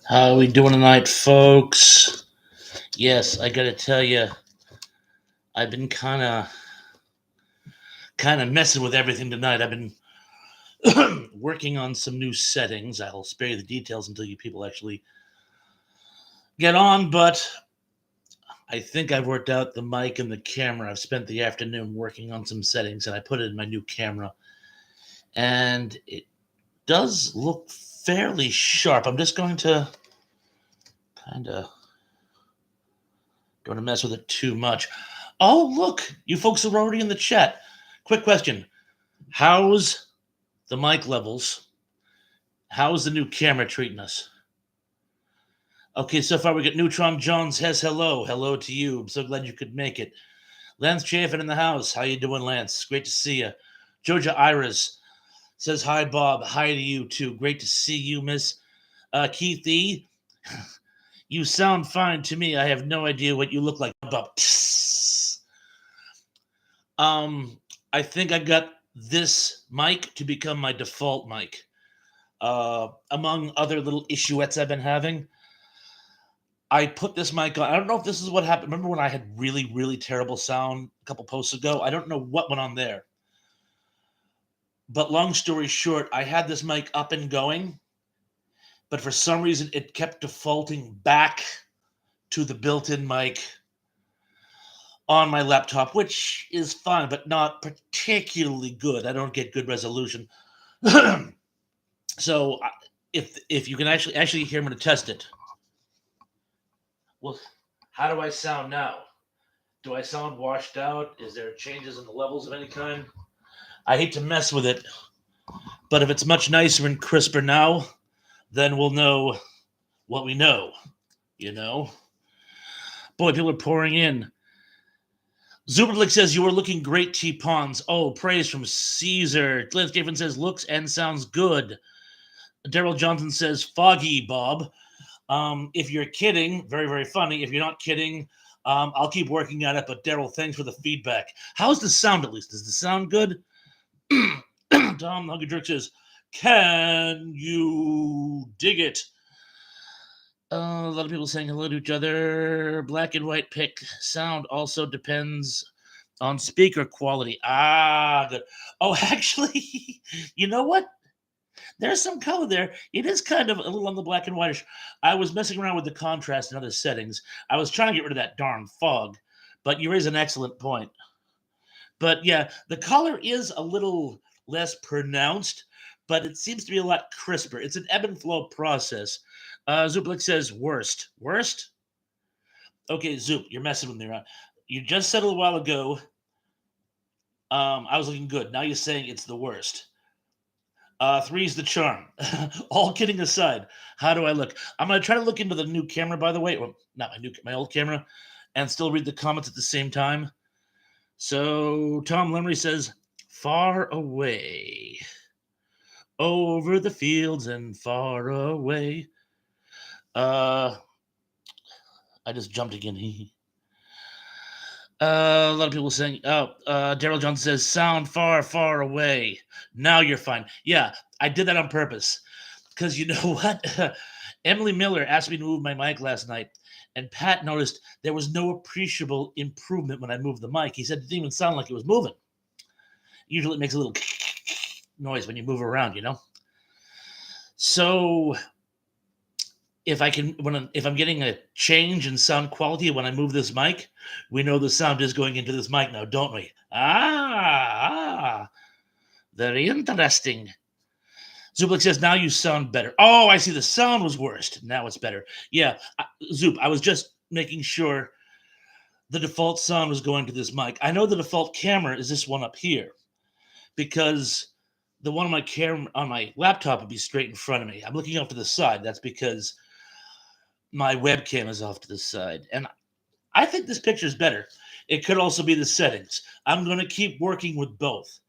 How are we doing tonight, folks? Yes, I gotta tell you, I've been kind of messing with everything tonight. I've been working on some new settings. I'll spare you the details until you people actually get on, but I think I've worked out the mic and the camera. I've spent the afternoon working on some settings, and I put it in my new camera, and it does look fairly sharp. I'm just kind of going to mess with it too much. Oh, look, you folks are already in the chat. Quick question. How's the mic levels? How's the new camera treating us? Okay, so far we got Neutron Jones says hello. Hello to you. I'm so glad you could make it. Lance Chaffin in the house. How you doing, Lance? Great to see you. Georgia Iris says hi, Bob. Hi to you too. Great to see you, Miss Keith E. You sound fine to me. I have no idea what you look like, Bob. I think I got this mic to become my default mic. Among other little issuettes I've been having, I put this mic on. I don't know if this is what happened. Remember when I had really, really terrible sound a couple posts ago? I don't know what went on there. But long story short, I had this mic up and going, but for some reason it kept defaulting back to the built-in mic on my laptop, which is fine, but not particularly good. I don't get good resolution. So if you can actually hear, I'm going to test it. Well, how do I sound now? Do I sound washed out? Is there changes in the levels of any kind? I hate to mess with it, but if it's much nicer and crisper now, then we'll know what we know. You know? Boy, people are pouring in. Zuberlick says you are looking great, T Pawns. Oh, praise from Caesar. Lance Gaffin says looks and sounds good. Daryl Johnson says foggy, Bob. If you're kidding, very, very funny. If you're not kidding, I'll keep working at it. But Daryl, thanks for the feedback. How's the sound at least? Does the sound good? Tom Huggy Jerk says, can you dig it? A lot of people saying hello to each other. Black and white pick. Sound also depends on speaker quality. Ah, good. Oh, actually, you know what? There's some color there. It is kind of a little on the black and whitish. I was messing around with the contrast and other settings. I was trying to get rid of that darn fog, but you raise an excellent point. But yeah, the color is a little less pronounced, but it seems to be a lot crisper. It's an ebb and flow process. Zuplik says worst. Worst? Okay, Zoop, you're messing with me, right? You just said a little while ago, I was looking good. Now you're saying it's the worst. Three's the charm. All kidding aside, how do I look? I'm gonna try to look into the new camera, by the way. Well, not my old camera, and still read the comments at the same time. So Tom Lemery says, "Far away, over the fields and far away." I just jumped again. A lot of people saying, "Oh, Daryl Johnson says sound far, far away." Now you're fine. Yeah, I did that on purpose because you know what? Emily Miller asked me to move my mic last night, and Pat noticed there was no appreciable improvement when I moved the mic. He said it didn't even sound like it was moving. Usually, it makes a little noise when you move around, you know. So if I'm getting a change in sound quality when I move this mic, we know the sound is going into this mic now, don't we? Very interesting. Zublik says now you sound better. Oh, I see. The sound was worst. Now it's better. Yeah, Zoop. I was just making sure the default sound was going to this mic. I know the default camera is this one up here because the one on my camera on my laptop would be straight in front of me. I'm looking off to the side. That's because my webcam is off to the side. And I think this picture is better. It could also be the settings. I'm going to keep working with both.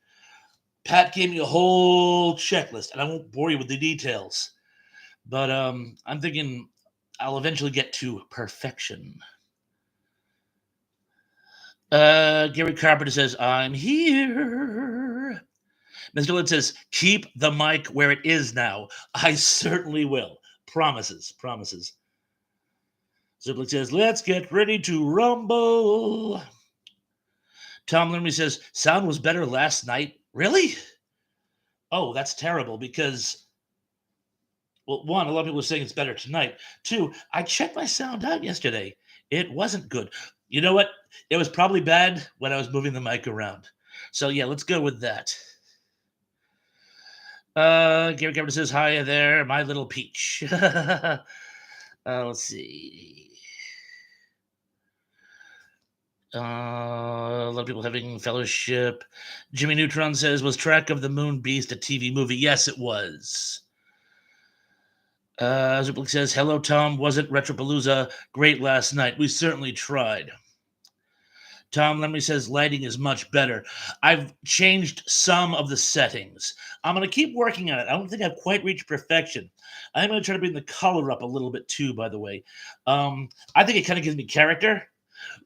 Pat gave me a whole checklist, and I won't bore you with the details. But I'm thinking I'll eventually get to perfection. Gary Carpenter says, I'm here. Mr. Lynn says, keep the mic where it is now. I certainly will. Promises. Ziplik says, let's get ready to rumble. Tom Lermy says, sound was better last night. Really? Oh, that's terrible because, well, one, a lot of people are saying it's better tonight. Two, I checked my sound out yesterday. It wasn't good. You know what? It was probably bad when I was moving the mic around. So yeah, let's go with that. Gary Cameron says, hi there, my little peach. Let's see. A lot of people having fellowship. Jimmy Neutron says, was Track of the Moon Beast a TV movie? Yes, it was. Zuplik says, hello, Tom. Wasn't Retropalooza great last night? We certainly tried. Tom Lemley says, lighting is much better. I've changed some of the settings. I'm going to keep working on it. I don't think I've quite reached perfection. I'm going to try to bring the color up a little bit too, by the way. I think it kind of gives me character,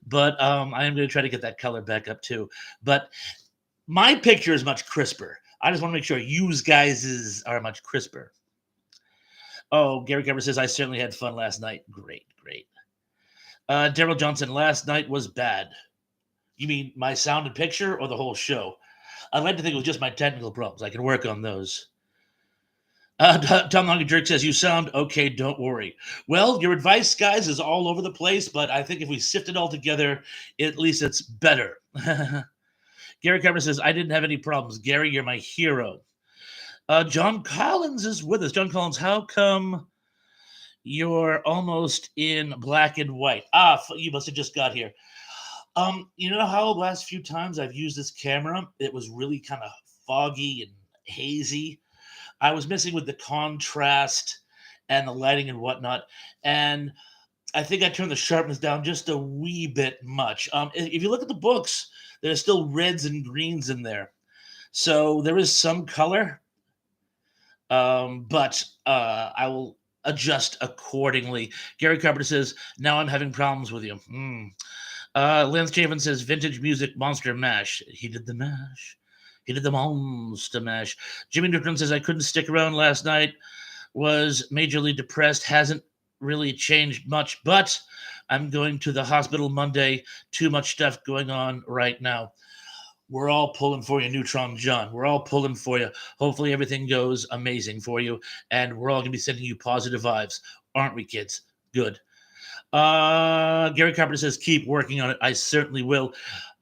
but I am going to try to get that color back up too. But my picture is much crisper. I just want to make sure you guys' are much crisper. Oh, Gary Kemper says, I certainly had fun last night. Great. Daryl Johnson, last night was bad. You mean my sound and picture or the whole show? I'd like to think it was just my technical problems. I can work on those. Tom Longer Jerk says, you sound okay, don't worry. Well, your advice, guys, is all over the place, but I think if we sift it all together, at least it's better. Gary Carver says, I didn't have any problems. Gary, you're my hero. John Collins is with us. John Collins, how come you're almost in black and white? You must have just got here. You know how the last few times I've used this camera, it was really kind of foggy and hazy. I was messing with the contrast and the lighting and whatnot. And I think I turned the sharpness down just a wee bit much. If you look at the books, there's still reds and greens in there. So there is some color, but I will adjust accordingly. Gary Carpenter says, now I'm having problems with you. Lance Chavin says, vintage music monster mash. He did the mash. He did the monster mash. Jimmy Newton says, I couldn't stick around last night. Was majorly depressed. Hasn't really changed much, but I'm going to the hospital Monday. Too much stuff going on right now. We're all pulling for you, Neutron John. We're all pulling for you. Hopefully everything goes amazing for you, and we're all going to be sending you positive vibes. Aren't we, kids? Good. Gary Carpenter says, keep working on it. I certainly will.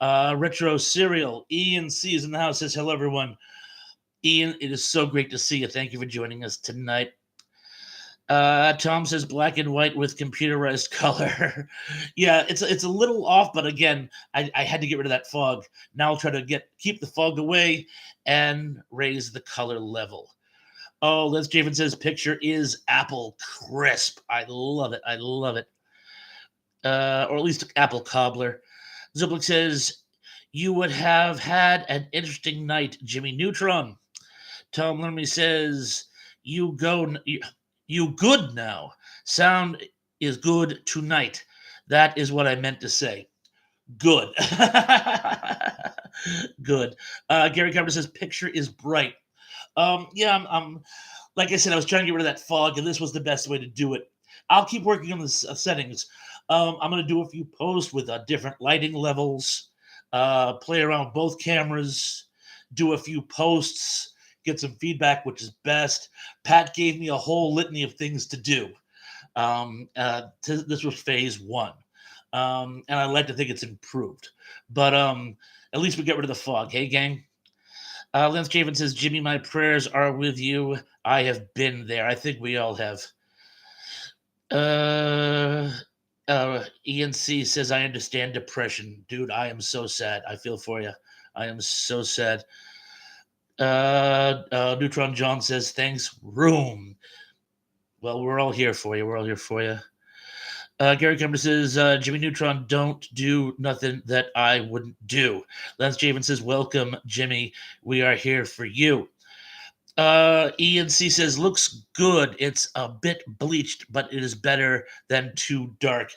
Retro Serial, Ian C is in the house, says, hello, everyone. Ian, it is so great to see you. Thank you for joining us tonight. Tom says, black and white with computerized color. Yeah, it's a little off, but again, I had to get rid of that fog. Now I'll try to keep the fog away and raise the color level. Oh, Les Javen says, picture is apple crisp. I love it. Or at least apple cobbler. Zublik says, you would have had an interesting night, Jimmy Neutron. Tom Lermy says, you good now. Sound is good tonight. That is what I meant to say. Good. Good. Gary Carpenter says, picture is bright. Yeah, I'm like I said, I was trying to get rid of that fog, and this was the best way to do it. I'll keep working on the settings. I'm going to do a few posts with different lighting levels, play around with both cameras, do a few posts, get some feedback, which is best. Pat gave me a whole litany of things to do. This was phase one. And I like to think it's improved. But at least we get rid of the fog. Hey, gang? Lance Javen says, Jimmy, my prayers are with you. I have been there. I think we all have. Ian C says, I understand depression. Dude, I am so sad. I feel for you. I am so sad. Neutron John says, thanks, room. Well, we're all here for you. Gary Kemper says, Jimmy Neutron, don't do nothing that I wouldn't do. Lance Javen says, welcome, Jimmy. We are here for you. Ian C says, looks good. It's a bit bleached, but it is better than too dark.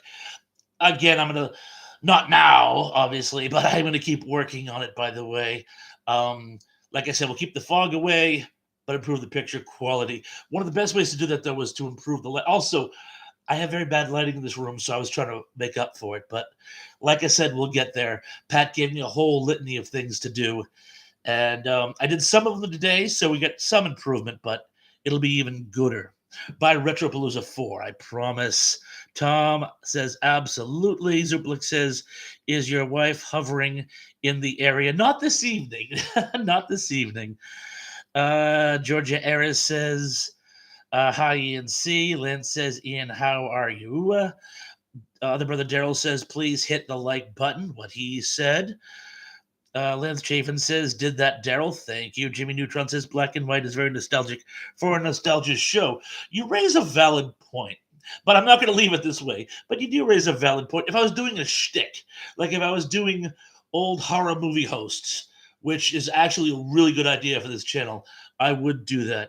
Again, I'm going to, not now, obviously, but I'm going to keep working on it, by the way. Like I said, we'll keep the fog away. but improve the picture quality. One of the best ways to do that, though, was to improve the light. Also, I have very bad lighting in this room, so I was trying to make up for it. But like I said, we'll get there. Pat gave me a whole litany of things to do, and I did some of them today, so we got some improvement, but it'll be even gooder. By Retropalooza 4, I promise. Tom says, absolutely. Zuplik says, is your wife hovering in the area? Not this evening. Not this evening. Georgia Ares says, hi, Ian C. Lynn says, Ian, how are you? Other brother Daryl says, please hit the like button, what he said. Lance Chafin says, did that, Daryl? Thank you. Jimmy Neutron says, black and white is very nostalgic for a nostalgia show. You raise a valid point, but I'm not going to leave it this way. But you do raise a valid point. If I was doing a shtick, like if I was doing old horror movie hosts, which is actually a really good idea for this channel, I would do that.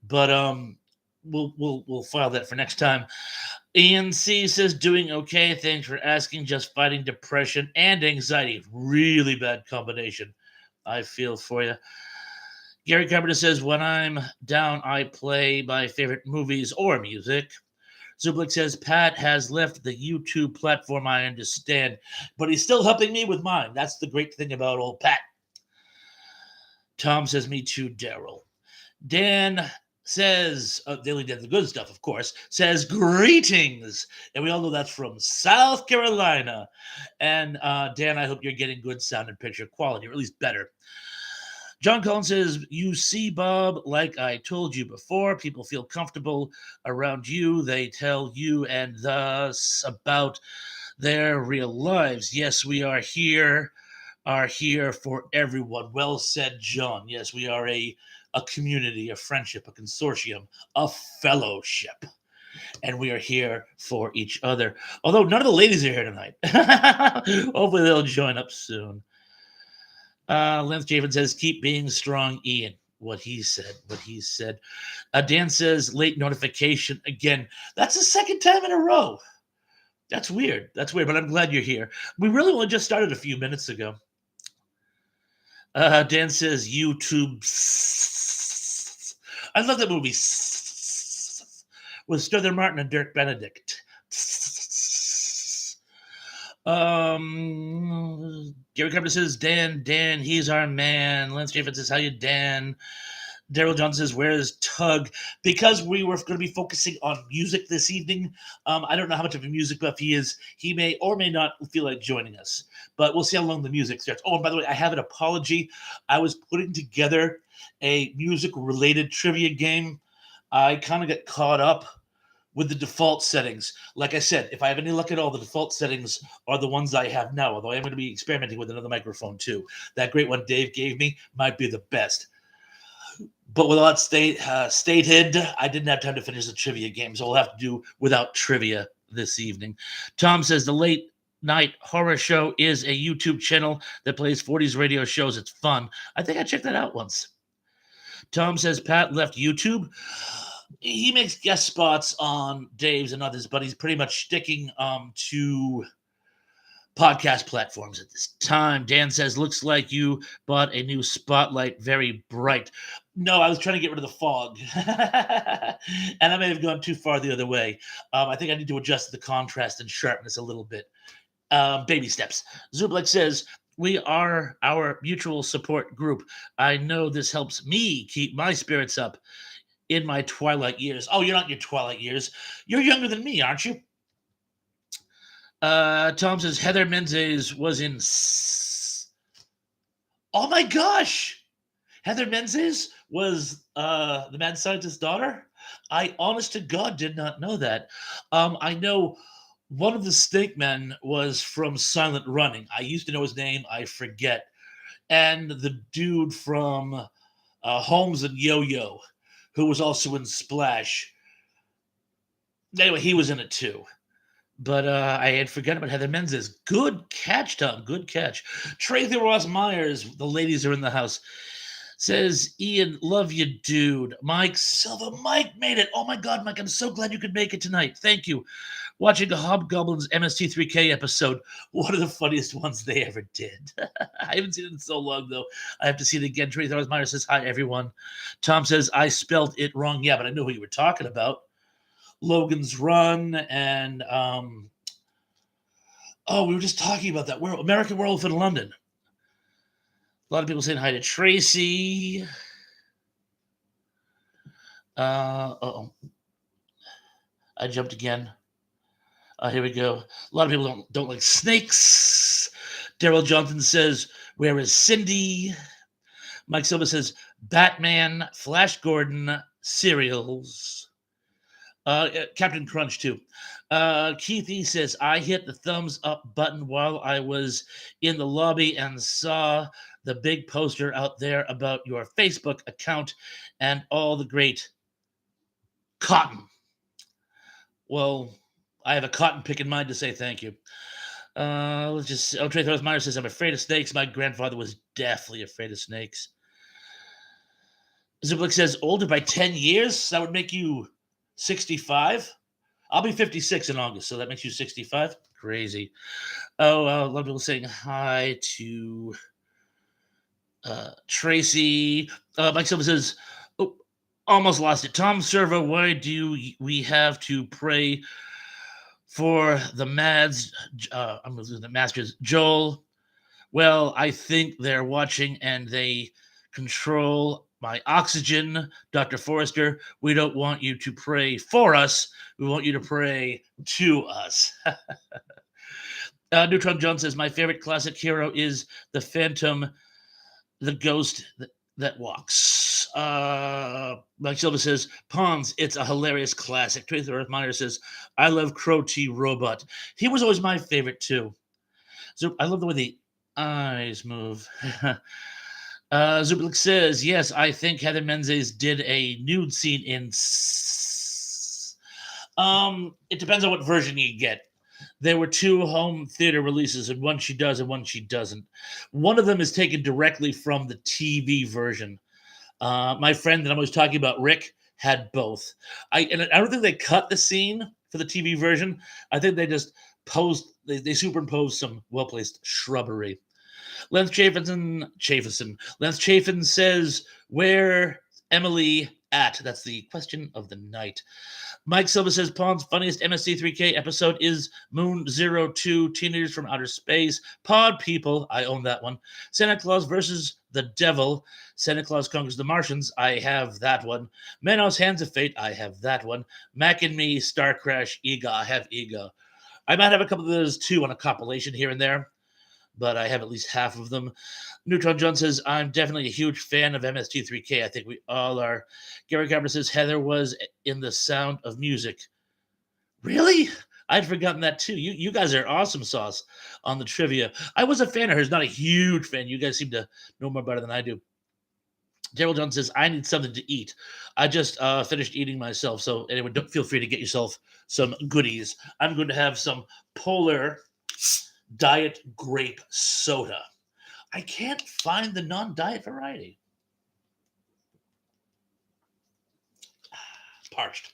But we'll file that for next time. Ian C says, doing okay. Thanks for asking. Just fighting depression and anxiety. Really bad combination. I feel for you. Gary Carpenter says, when I'm down, I play my favorite movies or music. Zublik says, Pat has left the YouTube platform, I understand, but he's still helping me with mine. That's the great thing about old Pat. Tom says, me too, Daryl. Dan says, Daily Dan the Good Stuff, of course, says, greetings. And we all know that's from South Carolina. And Dan, I hope you're getting good sound and picture quality, or at least better. John Collins says, you see, Bob, like I told you before, people feel comfortable around you. They tell you and us about their real lives. Yes, we are here for everyone. Well said, John. Yes, we are a community, a friendship, a consortium, a fellowship. And we are here for each other. Although none of the ladies are here tonight. Hopefully they'll join up soon. Lance Javen says, keep being strong, Ian. What he said. Dan says, late notification again. That's the second time in a row. That's weird, but I'm glad you're here. We really only just started a few minutes ago. Dan says, YouTube. I love that movie with Sterling Martin and Dirk Benedict. Gary Carpenter says, Dan, he's our man. Lance Jaffin says, how you, Dan? Daryl Johnson says, where's Tug? Because we were going to be focusing on music this evening, I don't know how much of a music buff he is. He may or may not feel like joining us, but we'll see how long the music starts. Oh, and by the way, I have an apology. I was putting together a music-related trivia game. I kind of got caught up with the default settings. Like I said, if I have any luck at all, the default settings are the ones I have now, although I am going to be experimenting with another microphone too. That great one Dave gave me might be the best. But with all that stated, I didn't have time to finish the trivia game, so we'll have to do without trivia this evening. Tom says the Late Night Horror Show is a YouTube channel that plays 40s radio shows. It's fun. I think I checked that out once. Tom says Pat left YouTube. He makes guest spots on Dave's and others, but he's pretty much sticking to podcast platforms at this time. Dan says, looks like you bought a new spotlight, very bright. No, I was trying to get rid of the fog. And I may have gone too far the other way. I think I need to adjust the contrast and sharpness a little bit. Baby steps. Zublik says, we are our mutual support group. I know this helps me keep my spirits up in my twilight years. Oh, you're not in your twilight years. You're younger than me, aren't you? Tom says Heather Menzies was in. Oh my gosh! Heather Menzies was the mad scientist's daughter? I honest to God did not know that. I know one of the Snake Men was from Silent Running. I used to know his name. I forget. And the dude from Holmes and Yo-Yo, who was also in Splash. Anyway, he was in it too. But I had forgotten about Heather Menzies. Good catch, Tom. Good catch. Tracy Ross Myers, the ladies are in the house. Says Ian, love you, dude. Mike Silva. Mike made it. Oh my God, Mike, I'm so glad you could make it tonight. Thank you. Watching a Hobgoblins MST3K episode. One of the funniest ones they ever did. I haven't seen it in so long, though. I have to see it again. Tracy Meyer says, hi, everyone. Tom says, I spelled it wrong. Yeah, but I know who you were talking about. Logan's Run and, we were just talking about that. American Werewolf in London. A lot of people saying hi to Tracy. I jumped again. Here we go. A lot of people don't like snakes. Daryl Johnson says, where is Cindy? Mike Silva says, Batman, Flash Gordon, cereals. Captain Crunch, too. Keith E. says, I hit the thumbs up button while I was in the lobby and saw the big poster out there about your Facebook account and all the great cotton. Well, I have a cotton pick in mind to say thank you. Let's just. Trey Thorosmeyer says, I'm afraid of snakes. My grandfather was definitely afraid of snakes. Zublik says, older by 10 years? That would make you 65? I'll be 56 in August, so that makes you 65? Crazy. A lot of people saying hi to Tracy. Mike Silva says, almost lost it. Tom Servo, why do we have to pray for the Mads? I'm losing the Masters. Joel, well, I think they're watching and they control my oxygen. Dr. Forrester, we don't want you to pray for us. We want you to pray to us. Neutron John says, my favorite classic hero is the Phantom, the ghost that walks. Mike Silva says, Pawns, it's a hilarious classic. Tracy Meyer says, I love Crow T Robot. He was always my favorite, too. So I love the way the eyes move. Zublik says, yes, I think Heather Menzies did a nude scene in... It depends on what version you get. There were 2 home theater releases, and one she does and one she doesn't. One of them is taken directly from the TV version. My friend that I was talking about, Rick, had both. I don't think they cut the scene for the TV version. I think they just they superimposed some well-placed shrubbery. Lance Chafin says, where Emily at? That's the question of the night. Mike Silva says, Pond's funniest MSC3K episode is Moon 02, Teenagers from Outer Space. Pod people, I own that one. Santa Claus versus the Devil. Santa Claus Conquers the Martians, I have that one. Manos Hands of Fate, I have that one. Mac and Me, Star Crash, Ega, I have Ega. I might have a couple of those too on a compilation here and there, but I have at least half of them. Neutron John says, I'm definitely a huge fan of MST3K. I think we all are. Gary Carver says, Heather was in The Sound of Music. Really? I'd forgotten that too. You guys are awesome sauce on the trivia. I was a fan of hers, not a huge fan. You guys seem to know more about it than I do. Daryl John says, I need something to eat. I just finished eating myself. So anyway, don't feel free to get yourself some goodies. I'm going to have some Polar Diet Grape Soda. I can't find the non-diet variety. Parched.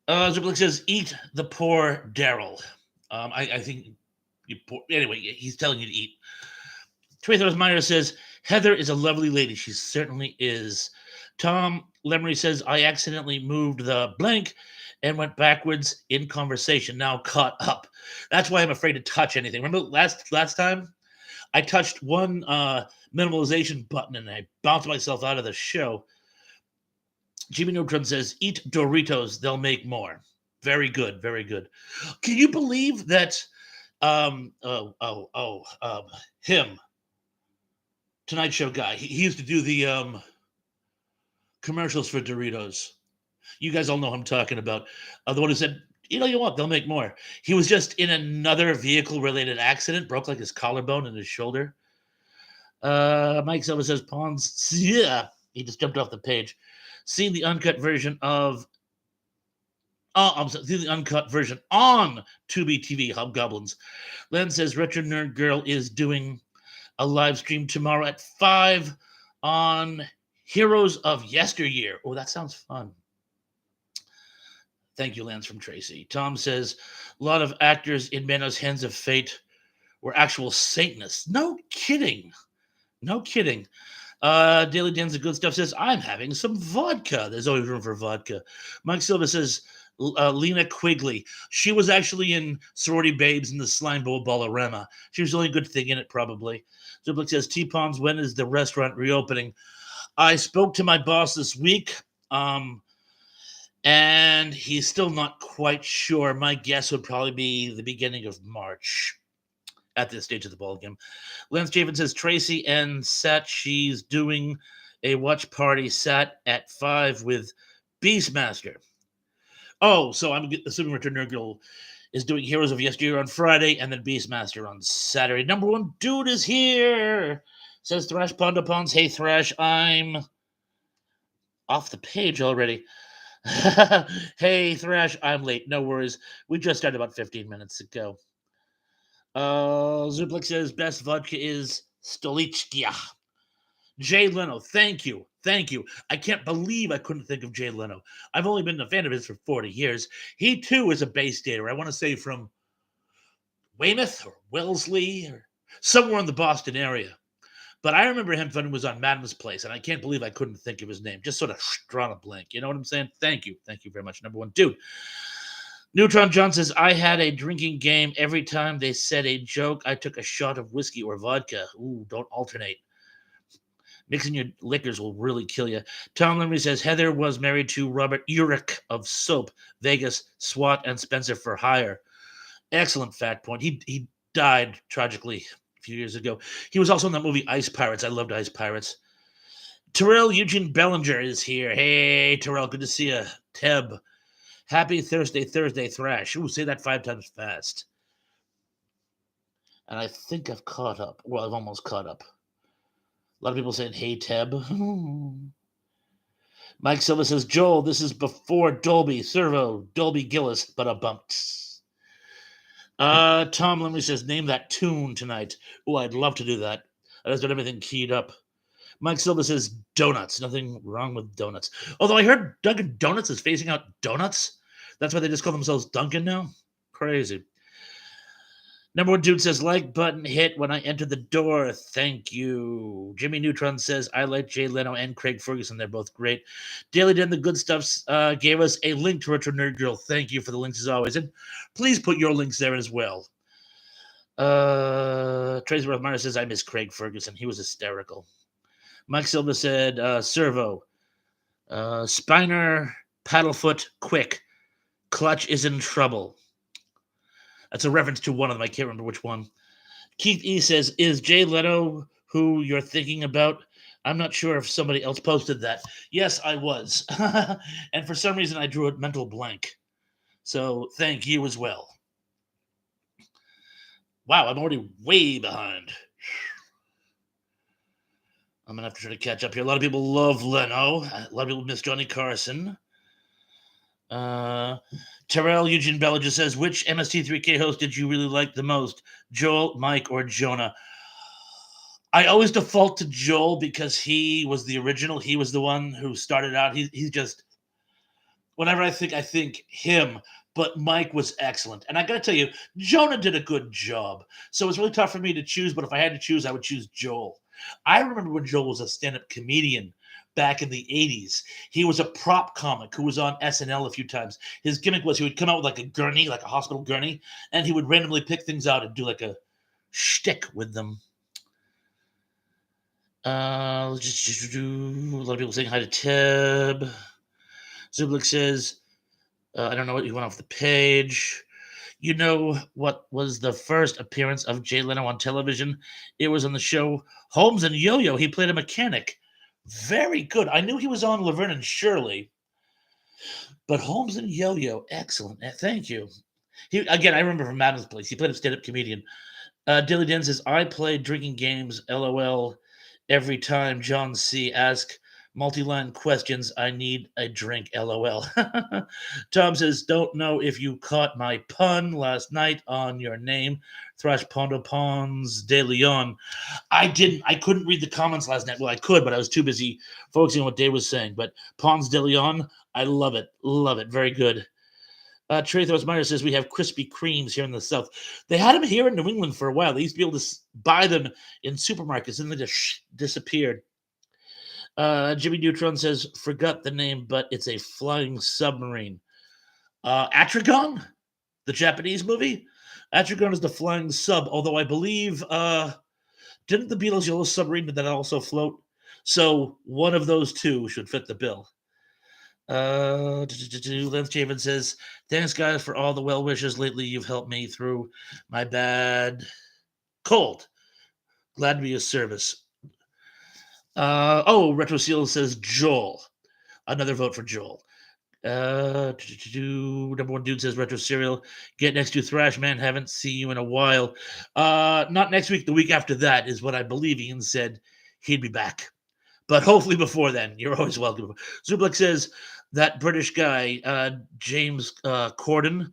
Zublik says, eat the poor Daryl. I think you poor. Anyway, he's telling you to eat. Tracy Meyer says, Heather is a lovely lady. She certainly is. Tom Lemery says, I accidentally moved the blank and went backwards in conversation. Now caught up. That's why I'm afraid to touch anything. Remember last time? I touched one minimalization button and I bounced myself out of the show. Jimmy Neutron says, eat Doritos, they'll make more. Very good, very good. Can you believe that him, Tonight Show guy, he used to do the commercials for Doritos. You guys all know who I'm talking about. The one who said, you know, you want, they'll make more. He was just in another vehicle-related accident, broke like his collarbone and his shoulder. Mike Silva says, Pawns, yeah. He just jumped off the page. Seeing the uncut version of, seeing the uncut version on Tubi TV, Hobgoblins. Len says, Retro Nerd Girl is doing a live stream tomorrow at 5 on Heroes of Yesteryear. Oh, that sounds fun. Thank you, Lance from Tracy. Tom says, a lot of actors in Manos Hands of Fate were actual Satanists. No kidding. No kidding. Daily Dan's the good stuff says, I'm having some vodka. There's always room for vodka. Mike Silva says, Lena Quigley. She was actually in Sorority Babes in the Slime Bowl Ballerama. She was the only good thing in it, probably. Zublik says, T-Palms, when is the restaurant reopening? I spoke to my boss this week, and he's still not quite sure. My guess would probably be the beginning of March at this stage of the ballgame. Lance Javen says, Tracy and Sat, she's doing a watch party Sat at 5 with Beastmaster. Oh, so I'm assuming Return Nerd Girl is doing Heroes of Yesteryear on Friday and then Beastmaster on Saturday. Number one dude is here, says Thrash Pondopons. Hey, Thrash, I'm off the page already. Hey, Thrash, I'm late. No worries. We just started about 15 minutes ago. Zuplik says, best vodka is Stolichkia. Jay Leno, thank you. Thank you. I can't believe I couldn't think of Jay Leno. I've only been a fan of his for 40 years. He, too, is a Bay Stater. I want to say from Weymouth or Wellesley or somewhere in the Boston area. But I remember him when he was on Madden's Place, and I can't believe I couldn't think of his name. Just sort of drawn a blank. You know what I'm saying? Thank you. Thank you very much, number one dude. Neutron John says, I had a drinking game. Every time they said a joke, I took a shot of whiskey or vodka. Ooh, don't alternate. Mixing your liquors will really kill you. Tom Limley says, Heather was married to Robert Urich of Soap, Vegas, SWAT, and Spencer for Hire. Excellent fact point. He died tragically a few years ago. He was also in that movie Ice Pirates. I loved Ice Pirates. Terrell Eugene Bellinger is here. Hey, Terrell, good to see you. Teb. Happy Thursday, Thrash. Ooh, say that 5 times fast. And I think I've caught up. Well, I've almost caught up. A lot of people saying, hey, Teb. Mike Silva says, Joel, this is before Dolby, Servo, Dolby Gillis, but a bumped. Tom Limley says, name that tune tonight. Oh, I'd love to do that. I just got everything keyed up. Mike Silva says, donuts. Nothing wrong with donuts. Although I heard Dunkin' Donuts is phasing out donuts. That's why they just call themselves Dunkin' now? Crazy. Number one dude says, like button hit when I enter the door. Thank you. Jimmy Neutron says, I like Jay Leno and Craig Ferguson. They're both great. Daily Den, the good stuffs, gave us a link to Retro Nerd Girl. Thank you for the links as always. And please put your links there as well. Tracy Rothmeyer says, I miss Craig Ferguson. He was hysterical. Mike Silva said, Servo. Spiner, Paddlefoot, quick. Clutch is in trouble. That's a reference to one of them. I can't remember which one. Keith E. says, is Jay Leno who you're thinking about? I'm not sure if somebody else posted that. Yes, I was. And for some reason, I drew a mental blank. So thank you as well. Wow, I'm already way behind. I'm going to have to try to catch up here. A lot of people love Leno. A lot of people miss Johnny Carson. Terrell Eugene Bellinger says, which MST3K host did you really like the most? Joel, Mike, or Jonah? I always default to Joel because he was the original. He was the one who started out. He's just, whenever I think him, but Mike was excellent. And I got to tell you, Jonah did a good job. So it's really tough for me to choose, but if I had to choose, I would choose Joel. I remember when Joel was a stand-up comedian back in the 80s. He was a prop comic who was on SNL a few times. His gimmick was he would come out with like a gurney, like a hospital gurney, and he would randomly pick things out and do like a shtick with them. Just do a lot of people saying hi to Teb. Zublik says, I don't know what you went off the page. You know what was the first appearance of Jay Leno on television? It was on the show Holmes and Yo-Yo. He played a mechanic. Very good. I knew he was on Laverne and Shirley, but Holmes and Yo-Yo, excellent. Thank you. Again, I remember from Madden's Place. He played a stand-up comedian. Dilly Den says, I played drinking games, LOL, every time John C. asked Multi-line questions. I need a drink. LOL. Tom says, don't know if you caught my pun last night on your name. Thrash Pondo Pons de Leon. I didn't. I couldn't read the comments last night. Well, I could, but I was too busy focusing on what Dave was saying. But Pons de Leon, I love it. Love it. Very good. Trethos Meyer says we have Krispy Kremes here in the South. They had them here in New England for a while. They used to be able to buy them in supermarkets, and they just disappeared. Jimmy Neutron says, forgot the name, but it's a flying submarine. Atragon? The Japanese movie? Atragon is the flying sub, although I believe, didn't the Beatles' Yellow Submarine, did that also float? So one of those two should fit the bill. Lance Javen says, thanks, guys, for all the well wishes lately. You've helped me through my bad cold. Glad to be of service. Retro Seal says Joel. Another vote for Joel. Number one dude says Retro Cereal. Get next to Thrash Man. Haven't seen you in a while. Not next week. The week after that is what I believe Ian said he'd be back. But hopefully before then. You're always welcome. Zublik says that British guy, James Corden,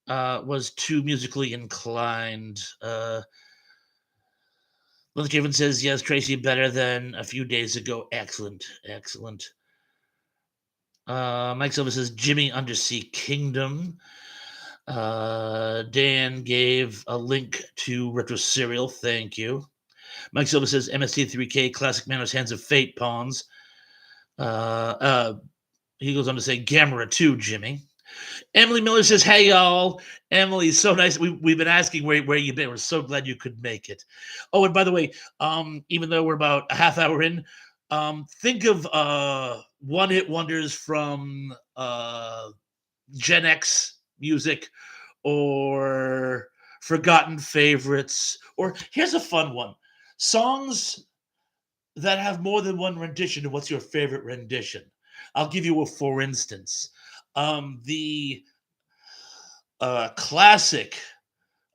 was too musically inclined. Lilith Javen says, yes, Tracy, better than a few days ago. Excellent. Mike Silva says, Jimmy Undersea Kingdom. Dan gave a link to Retro Cereal. Thank you. Mike Silva says, MST3K, Classic Manners, Hands of Fate, Pawns. He goes on to say, Gamera too, Jimmy. Emily Miller says, hey, y'all. Emily, so nice. We've been asking where you've been. We're so glad you could make it. Oh, and by the way, even though we're about a half hour in, think of one-hit wonders from Gen X music or forgotten favorites. Or here's a fun one. Songs that have more than one rendition. What's your favorite rendition? I'll give you a for instance. The classic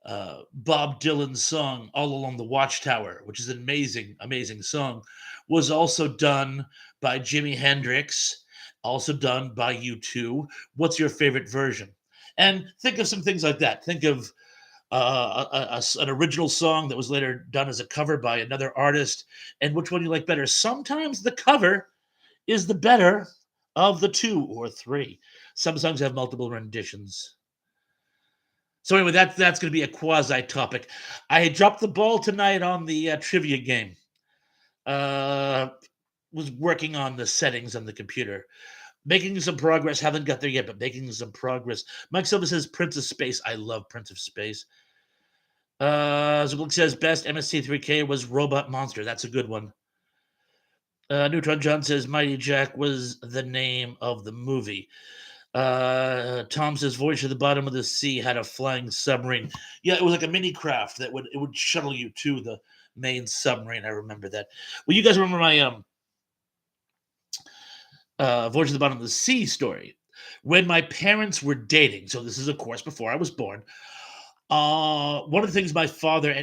Bob Dylan song All Along the Watchtower, which is an amazing song, was also done by Jimi Hendrix, also done by U2. What's your favorite version? And think of some things like that. Think of an original song that was later done as a cover by another artist, and which one you like better. Sometimes the cover is the better of the two or three. Some songs have multiple renditions. So anyway, that's going to be a quasi topic. I dropped the ball tonight on the trivia game. Was working on the settings on the computer. Making some progress. Haven't got there yet, but making some progress. Mike Silva says Prince of Space. I love Prince of Space. Zublik says best MST3K was Robot Monster. That's a good one. Neutron John says Mighty Jack was the name of the movie. Tom says Voyage to the Bottom of the Sea had a flying submarine. Yeah, it was like a mini craft that would shuttle you to the main submarine. I remember that. Well, you guys remember my Voyage to the Bottom of the Sea story. When my parents were dating, so this is of course before I was born. One of the things my father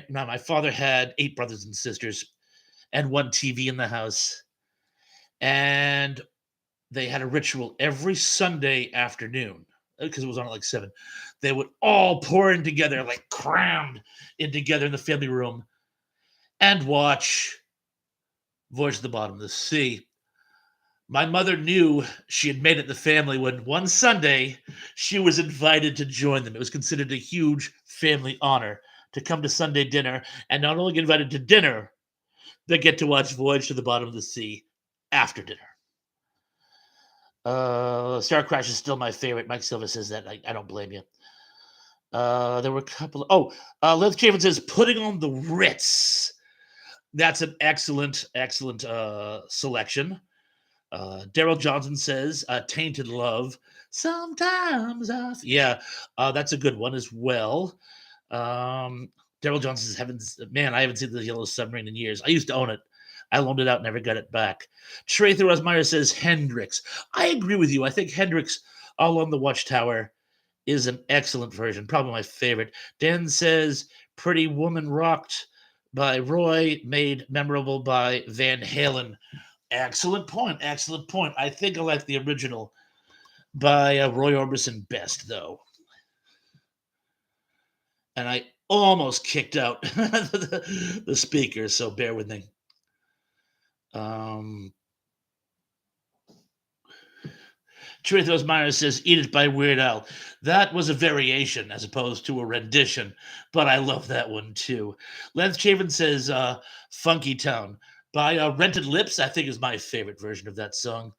had 8 brothers and sisters and one TV in the house. And they had a ritual every Sunday afternoon because it was on at like 7. They would all pour in together, like crammed in together in the family room and watch Voyage to the Bottom of the Sea. My mother knew she had made it the family when one Sunday she was invited to join them. It was considered a huge family honor to come to Sunday dinner and not only get invited to dinner, but get to watch Voyage to the Bottom of the Sea after dinner. Star Crash is still my favorite. Mike Silva says that. I don't blame you. There were a couple. Liz Chafin says Putting on the Ritz. That's an excellent selection. Daryl Johnson says Tainted Love. Sometimes that's a good one as well. Daryl Johnson says I haven't seen the Yellow Submarine in years. I used to own it. I loaned it out, never got it back. Trey Rosmeyer says Hendrix. I agree with you. I think Hendrix, All on the Watchtower, is an excellent version, probably my favorite. Dan says Pretty Woman Rocked by Roy, made memorable by Van Halen. Excellent point. Excellent point. I think I like the original by Roy Orbison best, though. And I almost kicked out the speaker, so bear with me. Truthos Myers says, "Eat It" by Weird Al. That was a variation as opposed to a rendition, but I love that one too. Lance Chavin says, Funky Town by Rented Lips, I think is my favorite version of that song.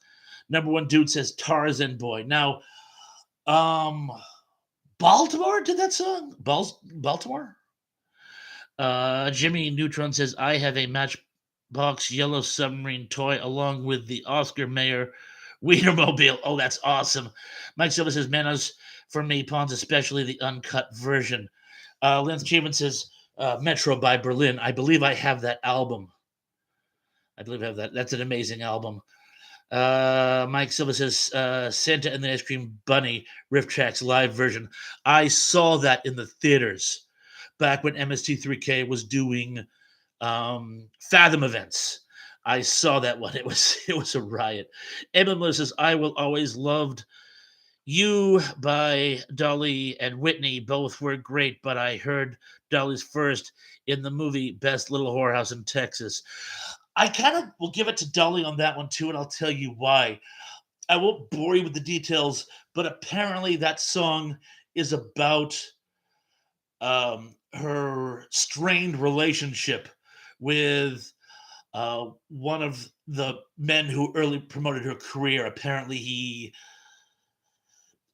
Number one dude says Tarzan Boy. Now, Baltimore did that song? Baltimore? Jimmy Neutron says, I have a Matchbox Yellow Submarine toy along with the Oscar Mayer Wienermobile. Oh, that's awesome. Mike Silva says, Manos for me, Pawns, especially the uncut version. Lance Chapman says, Metro by Berlin. I believe I have that album. I believe I have that. That's an amazing album. Mike Silva says, Santa and the Ice Cream Bunny Riff Tracks live version. I saw that in the theaters back when MST3K was doing Fathom events. I saw that one. It was a riot. Emma says, I Will Always Loved You by Dolly and Whitney. Both were great, but I heard Dolly's first in the movie Best Little Whorehouse in Texas. I kind of will give it to Dolly on that one too, and I'll tell you why. I won't bore you with the details, but apparently that song is about her strained relationship with one of the men who early promoted her career. Apparently,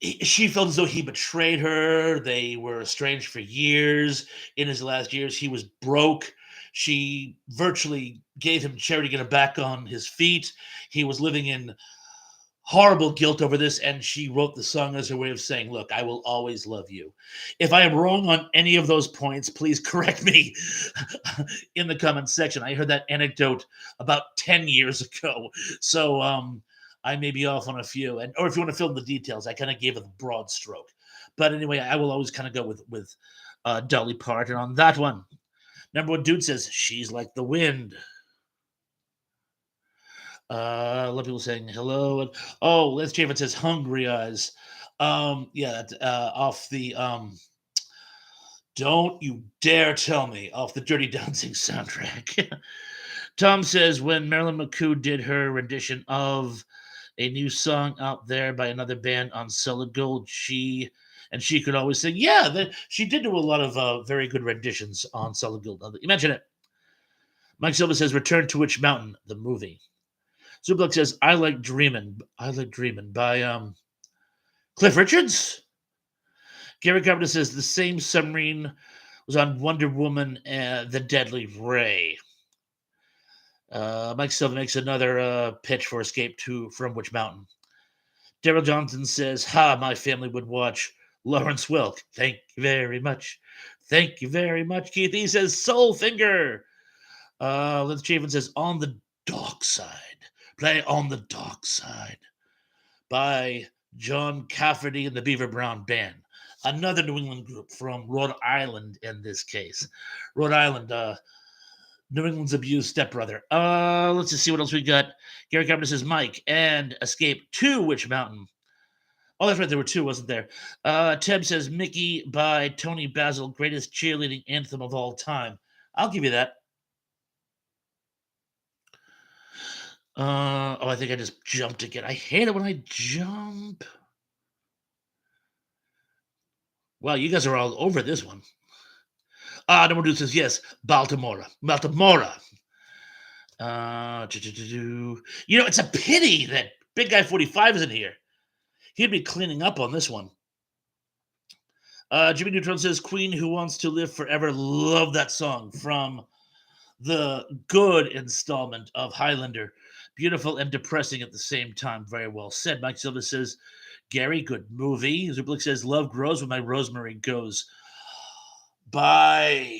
she felt as though he betrayed her. They were estranged for years. In his last years, he was broke. She virtually gave him charity to get him back on his feet. He was living in horrible guilt over this, and she wrote the song as her way of saying, look, I will always love you. If I am wrong on any of those points, please correct me in the comment section. I heard that anecdote about 10 years ago, so I may be off on a few. Or if you want to fill in the details, I kind of gave it a broad stroke. But anyway, I will always kind of go with Dolly Parton on that one. Number one dude says, She's Like the Wind. A lot of people saying hello. And, Les Javen says Hungry Eyes. Off the Don't You Dare Tell Me, off the Dirty Dancing soundtrack. Tom says when Marilyn McCoo did her rendition of a new song out there by another band on Solid Gold, she could always sing. Yeah, she did do a lot of very good renditions on Solid Gold. You mentioned it. Mike Silva says Return to Witch Mountain, the movie. Zubluck says, I Like Dreamin' by Cliff Richards. Gary Carpenter says the same submarine was on Wonder Woman and The Deadly Ray. Mike Silva makes another pitch for Escape from Witch Mountain. Daryl Johnson says, my family would watch Lawrence Welk. Thank you very much. Thank you very much, Keith. He says, Soulfinger. Lynn Chapin says, On the Dark Side. Play On the Dark Side by John Cafferty and the Beaver Brown Band. Another New England group from Rhode Island in this case. Rhode Island, New England's abused stepbrother. Let's just see what else we got. Gary Carpenter says Mike and Escape to Witch Mountain. Oh, that's right. There were two, wasn't there? Teb says Mickey by Tony Basil, greatest cheerleading anthem of all time. I'll give you that. I think I just jumped again. I hate it when I jump. Wow, you guys are all over this one. Number two says, yes, Baltimore. It's a pity that Big Guy 45 isn't here. He'd be cleaning up on this one. Jimmy Neutron says, Queen Who Wants to Live Forever. Love that song from the good installment of Highlander. Beautiful and depressing at the same time. Very well said. Mike Silva says, Gary, good movie. Zublik says, Love Grows When My Rosemary Goes. I'm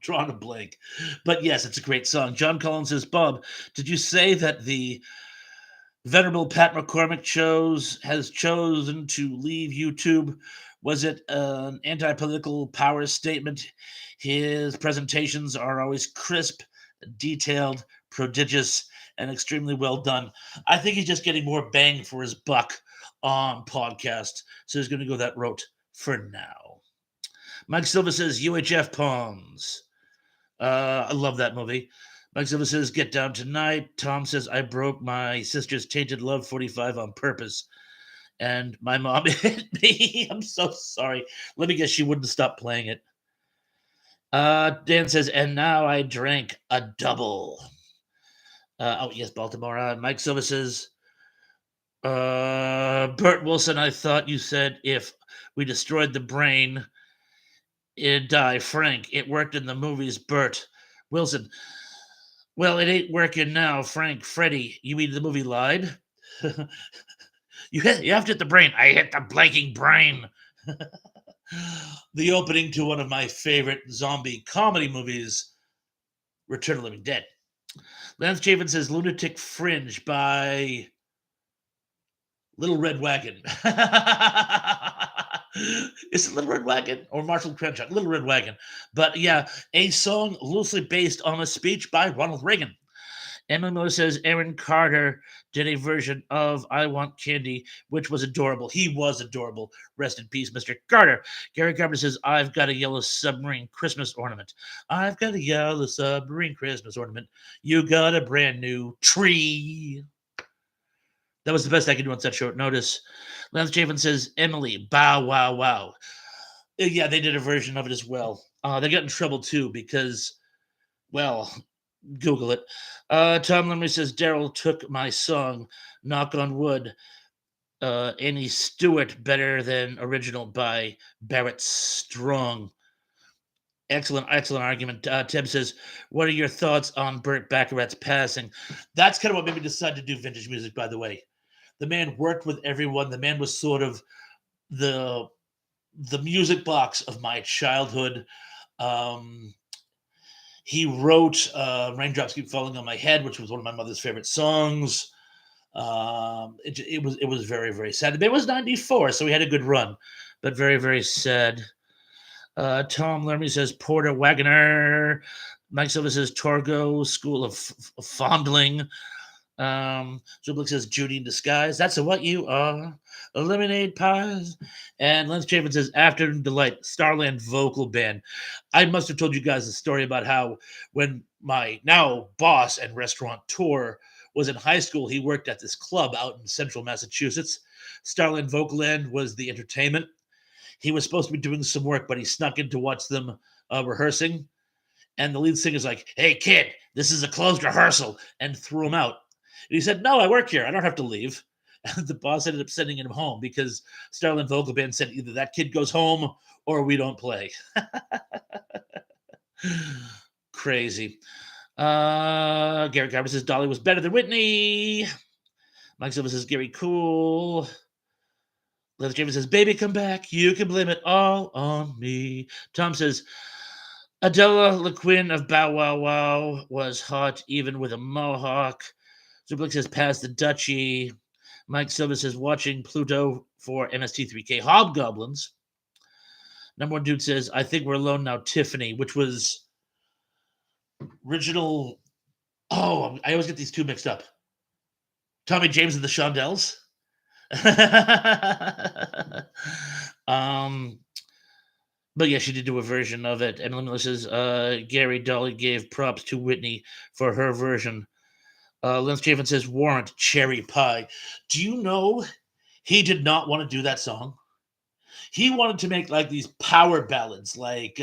drawing a blank. But yes, it's a great song. John Collins says, Bob, did you say that the venerable Pat McCormick has chosen to leave YouTube? Was it an anti-political power statement? His presentations are always crisp detailed, prodigious, and extremely well done. I think he's just getting more bang for his buck on podcast, so he's going to go that route for now. Mike Silva says UHF Pawns. I love that movie. Mike Silva says Get Down Tonight. Tom says I broke my sister's Tainted Love 45 on purpose. And my mom hit me. I'm so sorry. Let me guess, she wouldn't stop playing it. Dan says, and now I drank a double. Oh, yes, Baltimore. Mike Silva says, Bert Wilson, I thought you said if we destroyed the brain, it'd die. Frank, it worked in the movies. Bert Wilson, well, it ain't working now. Frank, Freddie, you mean the movie lied? You have to hit the brain. I hit the blanking brain. The opening to one of my favorite zombie comedy movies, Return of the Living Dead. Lance Chafin says Lunatic Fringe by Little Red Wagon. Is it Little Red Wagon or Marshall Crenshaw? Little Red Wagon. But yeah, a song loosely based on a speech by Ronald Reagan. Emily Miller says Aaron Carter did a version of I Want Candy, which was adorable. He was adorable. Rest in peace, Mr. Carter. Gary Carpenter says, I've got a yellow submarine Christmas ornament. I've got a yellow submarine Christmas ornament. You got a brand new tree. That was the best I could do on such short notice. Lance Chafin says, Emily, bow, wow, wow. Yeah, they did a version of it as well. They got in trouble too because, well, Google it. Tom Lemley says Daryl took my song, Knock on Wood. Annie Stewart better than original by Barrett Strong. Excellent argument. Tim says, what are your thoughts on Burt Bacharach's passing? That's kind of what made me decide to do vintage music, by the way. The man worked with everyone. The man was sort of the music box of my childhood. He wrote Raindrops Keep Falling on My Head, which was one of my mother's favorite songs. It was very, very sad. It was 94, so we had a good run, but very, very sad. Tom Lermy says Porter Wagoner. Mike Silva says Torgo, School of Fondling. Zublik says Judy in Disguise. That's what you are. Lemonade pies. And Lance Chafin says Afternoon Delight, Starland Vocal Band. I must have told you guys the story about how when my now boss and restaurateur was in high school, he worked at this club out in central Massachusetts. Starland Vocal Band was the entertainment. He was supposed to be doing some work, but he snuck in to watch them rehearsing. And the lead singer's like, hey, kid, this is a closed rehearsal, and threw him out. And he said, no, I work here. I don't have to leave. And the boss ended up sending him home because Starland Vocal Band said either that kid goes home or we don't play. Crazy. Gary Garber says Dolly was better than Whitney. Mike Silva says Gary cool. Leather James says, baby, come back. You can blame it all on me. Tom says, Adela LaQuinn of Bow Wow Wow was hot even with a mohawk. Zublik says, pass the duchy. Mike Silva says, watching Pluto for MST3K Hobgoblins. Number one dude says, I think we're alone now, Tiffany, which was original. Oh, I always get these two mixed up. Tommy James and the Shondells. But yeah, she did do a version of it. And Emily says, Gary Dolly gave props to Whitney for her version. Lance Chafin says, Warrant Cherry Pie. Do you know he did not want to do that song? He wanted to make like these power ballads like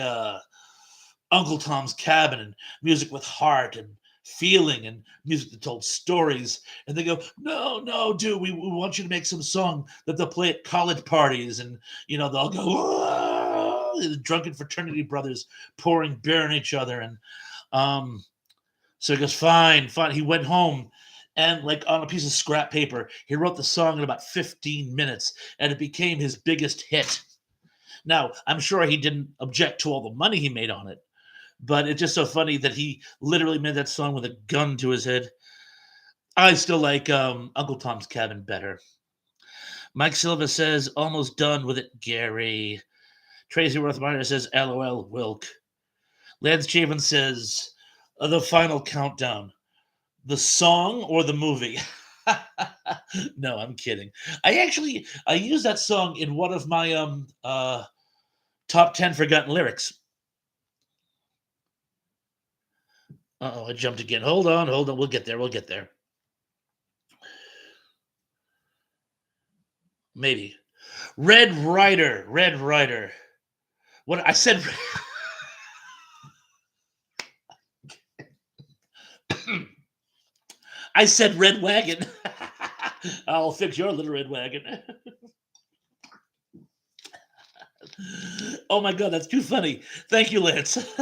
Uncle Tom's Cabin and music with heart and feeling and music that told stories. And they go, no, dude, we want you to make some song that they'll play at college parties. And, they'll go, the drunken fraternity brothers pouring beer on each other. And so he goes, fine. He went home and like on a piece of scrap paper, he wrote the song in about 15 minutes and it became his biggest hit. Now, I'm sure he didn't object to all the money he made on it, but it's just so funny that he literally made that song with a gun to his head. I still like Uncle Tom's Cabin better. Mike Silva says, almost done with it, Gary. Tracy Rothmeyer says, LOL, Wilk. Lance Chafin says, The final countdown. The song or the movie? No, I'm kidding. I used that song in one of my top 10 forgotten lyrics. Uh-oh, I jumped again. Hold on, hold on. We'll get there. We'll get there. Maybe. Red Rider. Red Rider. What I said. I said Red Wagon. I'll fix your little red wagon. Oh my god, that's too funny. Thank you, Lance.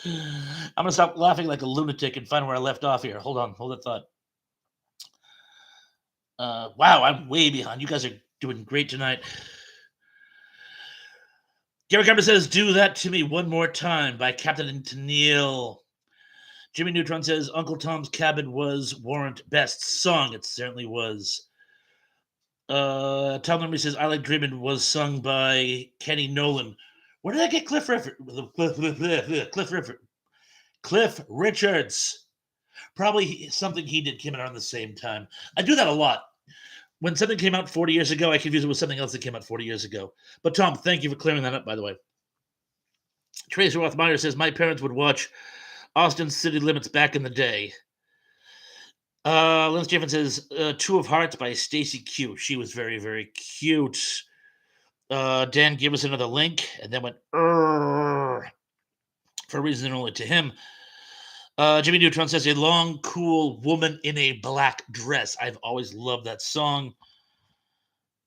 I'm gonna stop laughing like a lunatic and find where I left off here. Hold on, hold that thought. Wow, I'm way behind. You guys are doing great tonight. Gary Carter says, "Do that to me one more time" by Captain Tennille. Jimmy Neutron says, "Uncle Tom's Cabin was Warrant Best Song." It certainly was. Tom Memory says, "I Like Dreamin'" was sung by Kenny Nolan. Where did I get Cliff Richards. Probably something he did came out around the same time. I do that a lot. When something came out 40 years ago, I confuse it with something else that came out 40 years ago. But Tom, thank you for clearing that up, by the way. Tracy Rothmeyer says, "My parents would watch Austin City Limits back in the day." Lance Jeffin says, "Two of Hearts" by Stacy Q. She was very, very cute. Dan, give us another link, and then went for a reason only to him. Jimmy Neutron says, "A long, cool woman in a black dress." I've always loved that song.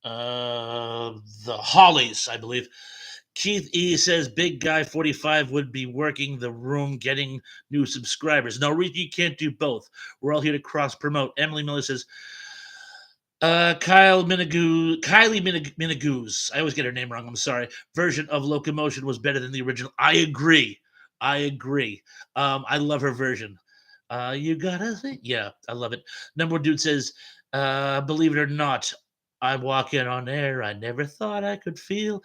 The Hollies, I believe. Keith E says, "Big Guy 45 would be working the room getting new subscribers." No, you can't do both. We're all here to cross promote. Emily Miller says, Kylie Minogue's, I always get her name wrong, I'm sorry, version of Locomotion was better than the original. I agree. I love her version. You gotta think. Yeah, I love it. Number one dude says, "Believe it or not, I'm walking on air I never thought I could feel."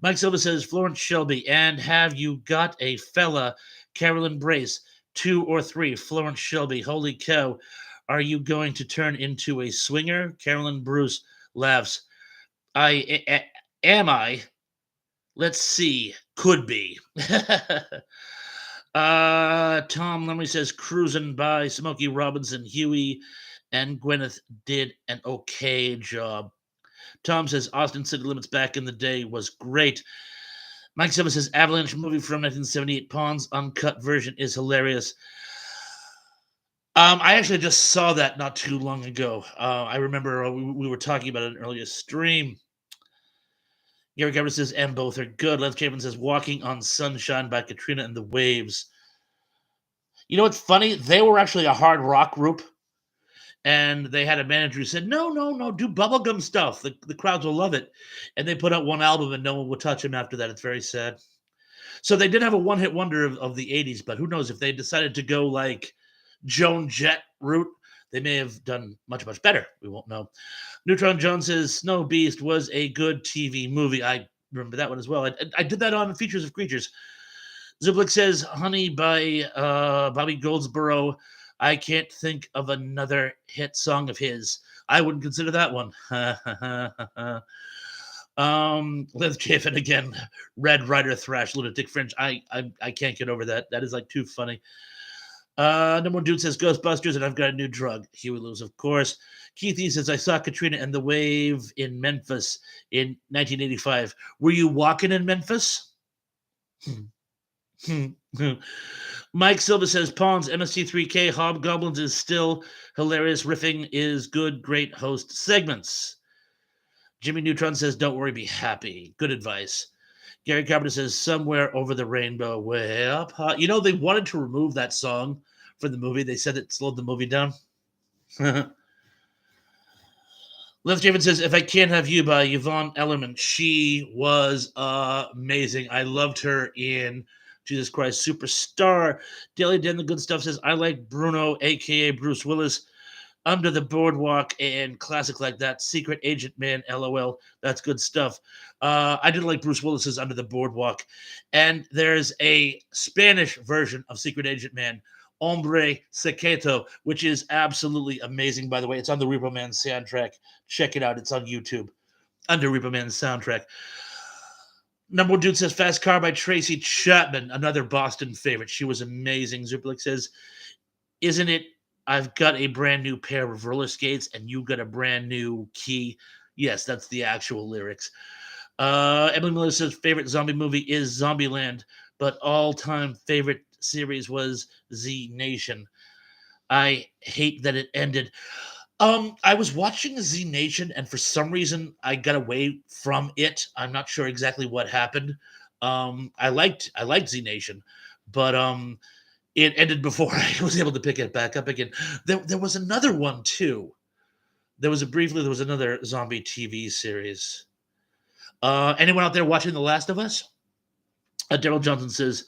Mike Silva says, "Florence Shelby." And have you got a fella, Carolyn Brace, 2 or 3? Florence Shelby, holy cow. Are you going to turn into a swinger? Carolyn Bruce laughs. Am I? Let's see. Could be. Tom Lemley says, "Cruising by Smokey Robinson, Huey, and Gwyneth did an okay job." Tom says, "Austin City Limits back in the day was great." Mike Silva says, "Avalanche movie from 1978, Pond's uncut version is hilarious." I actually just saw that not too long ago. I remember we were talking about it in an earlier stream. Gary Gabbard says, "And both are good." Lance Chapin says, "Walking on Sunshine" by Katrina and the Waves. You know what's funny? They were actually a hard rock group, and they had a manager who said, "No, do bubblegum stuff. The crowds will love it." And they put out one album, and no one would touch them after that. It's very sad. So they did have a one-hit wonder of the 80s, but who knows if they decided to go like Joan Jett route, they may have done much, much better. We won't know. Neutron Jones says, "Snow Beast" was a good TV movie. I remember that one as well. I did that on Features of Creatures. Zublik says, "Honey" by Bobby Goldsboro. I can't think of another hit song of his. I wouldn't consider that one. Liz Chafin again. Red Rider Thrash, Lunatic Fringe. I can't get over that. That is like too funny. Number one dude says Ghostbusters, and I've got a new drug. Huey Lewis, of course. Keith E says, "I saw Katrina and the Wave in Memphis in 1985. Were you walking in Memphis?" Mike Silva says, "Pawns MST3K Hobgoblins is still hilarious. Riffing is good. Great host segments." Jimmy Neutron says, "Don't worry, be happy." Good advice. Gary Carpenter says, "Somewhere Over the Rainbow, way up high." You know, they wanted to remove that song for the movie. They said it slowed the movie down. Left Javen says, "If I Can't Have You" by Yvonne Ellerman. She was amazing. I loved her in Jesus Christ Superstar. Daily Dan the Good Stuff says, "I like Bruno, a.k.a. Bruce Willis. Under the Boardwalk and classic like that. Secret Agent Man, LOL. That's good stuff. I did like Bruce Willis's Under the Boardwalk. And there's a Spanish version of Secret Agent Man, Hombre Secreto, which is absolutely amazing, by the way. It's on the Repo Man soundtrack. Check it out. It's on YouTube. Under Repo Man soundtrack. Number one dude says Fast Car by Tracy Chapman, another Boston favorite. She was amazing. Zuplik says, isn't it? I've got a brand new pair of roller skates and you got a brand new key. Yes, that's the actual lyrics. Emily Miller says favorite zombie movie is Zombieland, but all-time favorite series was Z Nation. I hate that it ended. I was watching Z Nation, and for some reason, I got away from it. I'm not sure exactly what happened. I liked Z Nation, but it ended before I was able to pick it back up again. There was another one too. There was another zombie TV series. Anyone out there watching The Last of Us? Daryl Johnson says,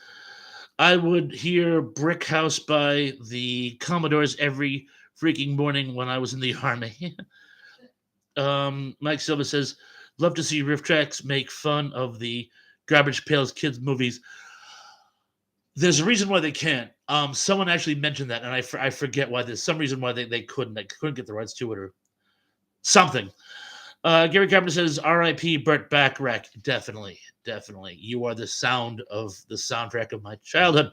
I would hear Brick House by the Commodores every freaking morning when I was in the army. Mike Silva says, love to see Riff Tracks make fun of the Garbage Pails Kids movies. There's a reason why they can't. Someone actually mentioned that, and I forget why. There's some reason why they couldn't. They couldn't get the rights to it or something. Gary Carpenter says, R.I.P. Burt Bacharach. Definitely. You are the sound of the soundtrack of my childhood.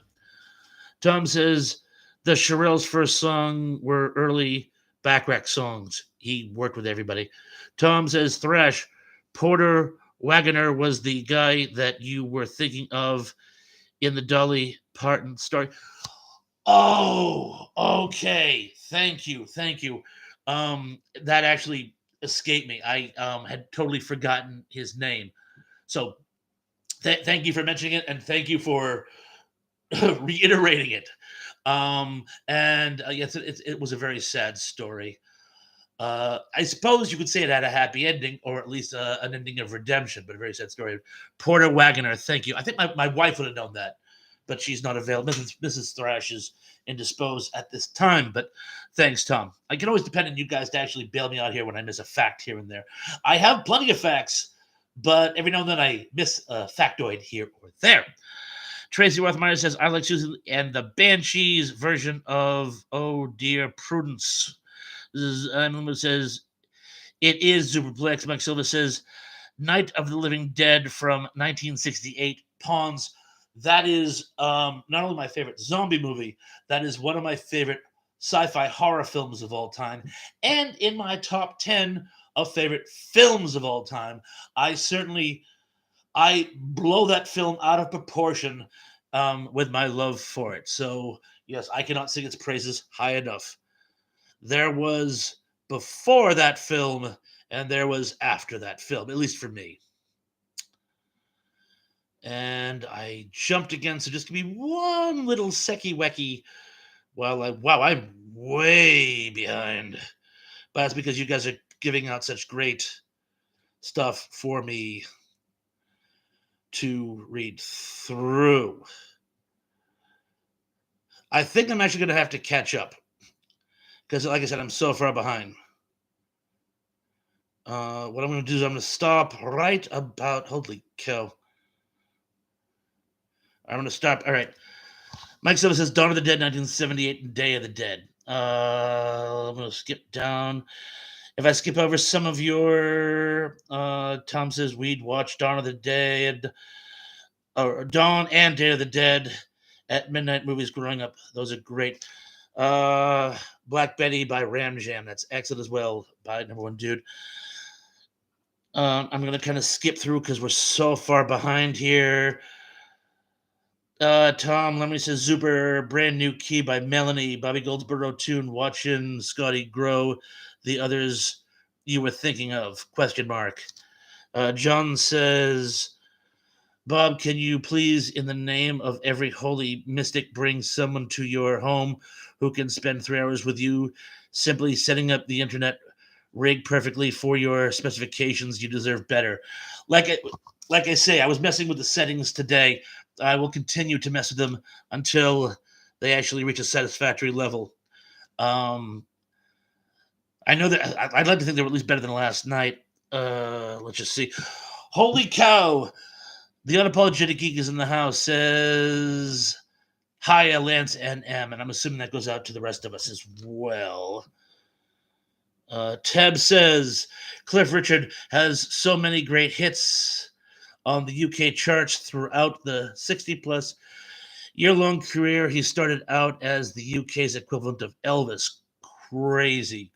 Tom says, the Shirelles' first song were early Bacharach songs. He worked with everybody. Tom says, Thrash, Porter Wagoner was the guy that you were thinking of in the Dolly Parton story. Oh, okay. Thank you. That actually escaped me. I had totally forgotten his name. So thank you for mentioning it, and thank you for reiterating it. Yes, it was a very sad story. I suppose you could say it had a happy ending, or at least an ending of redemption, but a very sad story. Porter Wagoner, thank you. I think my wife would have known that, but she's not available. Mrs. Thrash is indisposed at this time, but thanks, Tom. I can always depend on you guys to actually bail me out here when I miss a fact here and there. I have plenty of facts, but every now and then I miss a factoid here or there. Tracy Rothmeyer says, I like Susan and the Banshees version of Oh Dear Prudence. Emily says, it is Superplex. Mike Silva says, Night of the Living Dead from 1968, Pawns. That is not only my favorite zombie movie, that is one of my favorite sci-fi horror films of all time, and in my top 10 of favorite films of all time. I blow that film out of proportion with my love for it. So, yes, I cannot sing its praises high enough. There was before that film, and there was after that film, at least for me. And I jumped again, so just give me one little secky-wecky while I'm way behind. But that's because you guys are giving out such great stuff for me to read through. I think I'm actually going to have to catch up because, like I said, I'm so far behind. What I'm going to do is I'm going to stop right about, holy cow. I'm going to stop. All right. Mike Silva says Dawn of the Dead, 1978, and Day of the Dead. I'm going to skip down. If I skip over some of your, Tom says we'd watch Dawn of the Dead, or Dawn and Day of the Dead at midnight movies growing up. Those are great. Black Betty by Ram Jam. That's excellent as well by number one dude. I'm going to kind of skip through because we're so far behind here. Tom Lemony says Super brand new key by Melanie. Bobby Goldsboro tune watching Scotty Grow. The others you were thinking of? Question mark. John says, Bob, can you please, in the name of every holy mystic, bring someone to your home who can spend 3 hours with you, simply setting up the internet rig perfectly for your specifications? You deserve better. Like I say, I was messing with the settings today. I will continue to mess with them until they actually reach a satisfactory level. I know that I'd like to think they were at least better than last night. Let's just see. Holy cow! The Unapologetic Geek is in the house. Says hi, Lance and M, and I'm assuming that goes out to the rest of us as well. Teb says Cliff Richard has so many great hits on the UK charts throughout the 60-plus year-long career. He started out as the UK's equivalent of Elvis. Crazy.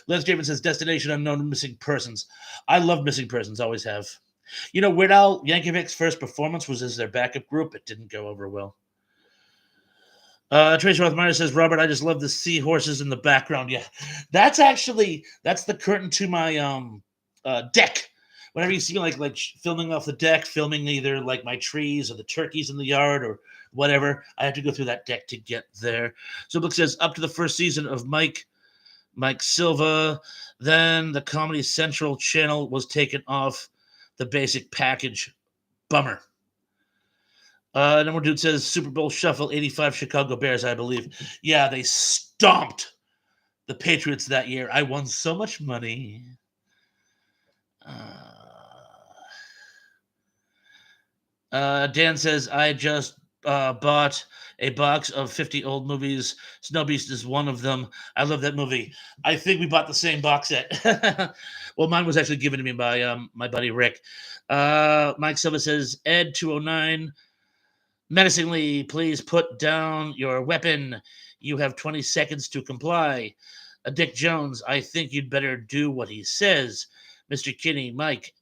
Les Javen says Destination Unknown, Missing Persons. I love Missing Persons, always have. You know, Weird Al Yankovic's first performance was as their backup group. It didn't go over well. Tracy Rothmeyer says, Robert, I just love the seahorses in the background. Yeah, that's the curtain to my deck. Whenever you see me like filming off the deck, filming either like my trees or the turkeys in the yard or whatever, I have to go through that deck to get there. So Book says, up to the first season of Mike Silva, then the Comedy Central channel was taken off the basic package. Bummer. Number dude says Super Bowl Shuffle 85 Chicago Bears, I believe. Yeah, they stomped the Patriots that year. I won so much money. Dan says, I just bought a box of 50 old movies. Snow Beast is one of them. I love that movie. I think we bought the same box set. Well, mine was actually given to me by my buddy Rick. Mike Silva says, Ed 209. Menacingly, please put down your weapon. You have 20 seconds to comply. Dick Jones, I think you'd better do what he says. Mr. Kinney, Mike.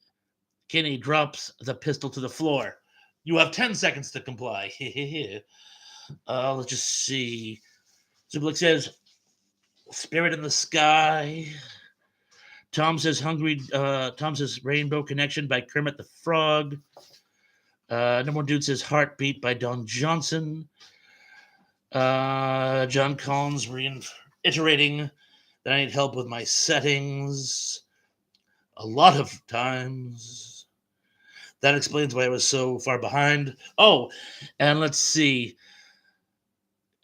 Kinney drops the pistol to the floor. You have 10 seconds to comply. Let's just see. Zublik says, Spirit in the Sky. Tom says, Tom says, Rainbow Connection by Kermit the Frog. Number one dude says Heartbeat by Don Johnson. John Collins reiterating that I need help with my settings a lot of times. That explains why I was so far behind. Oh, and let's see.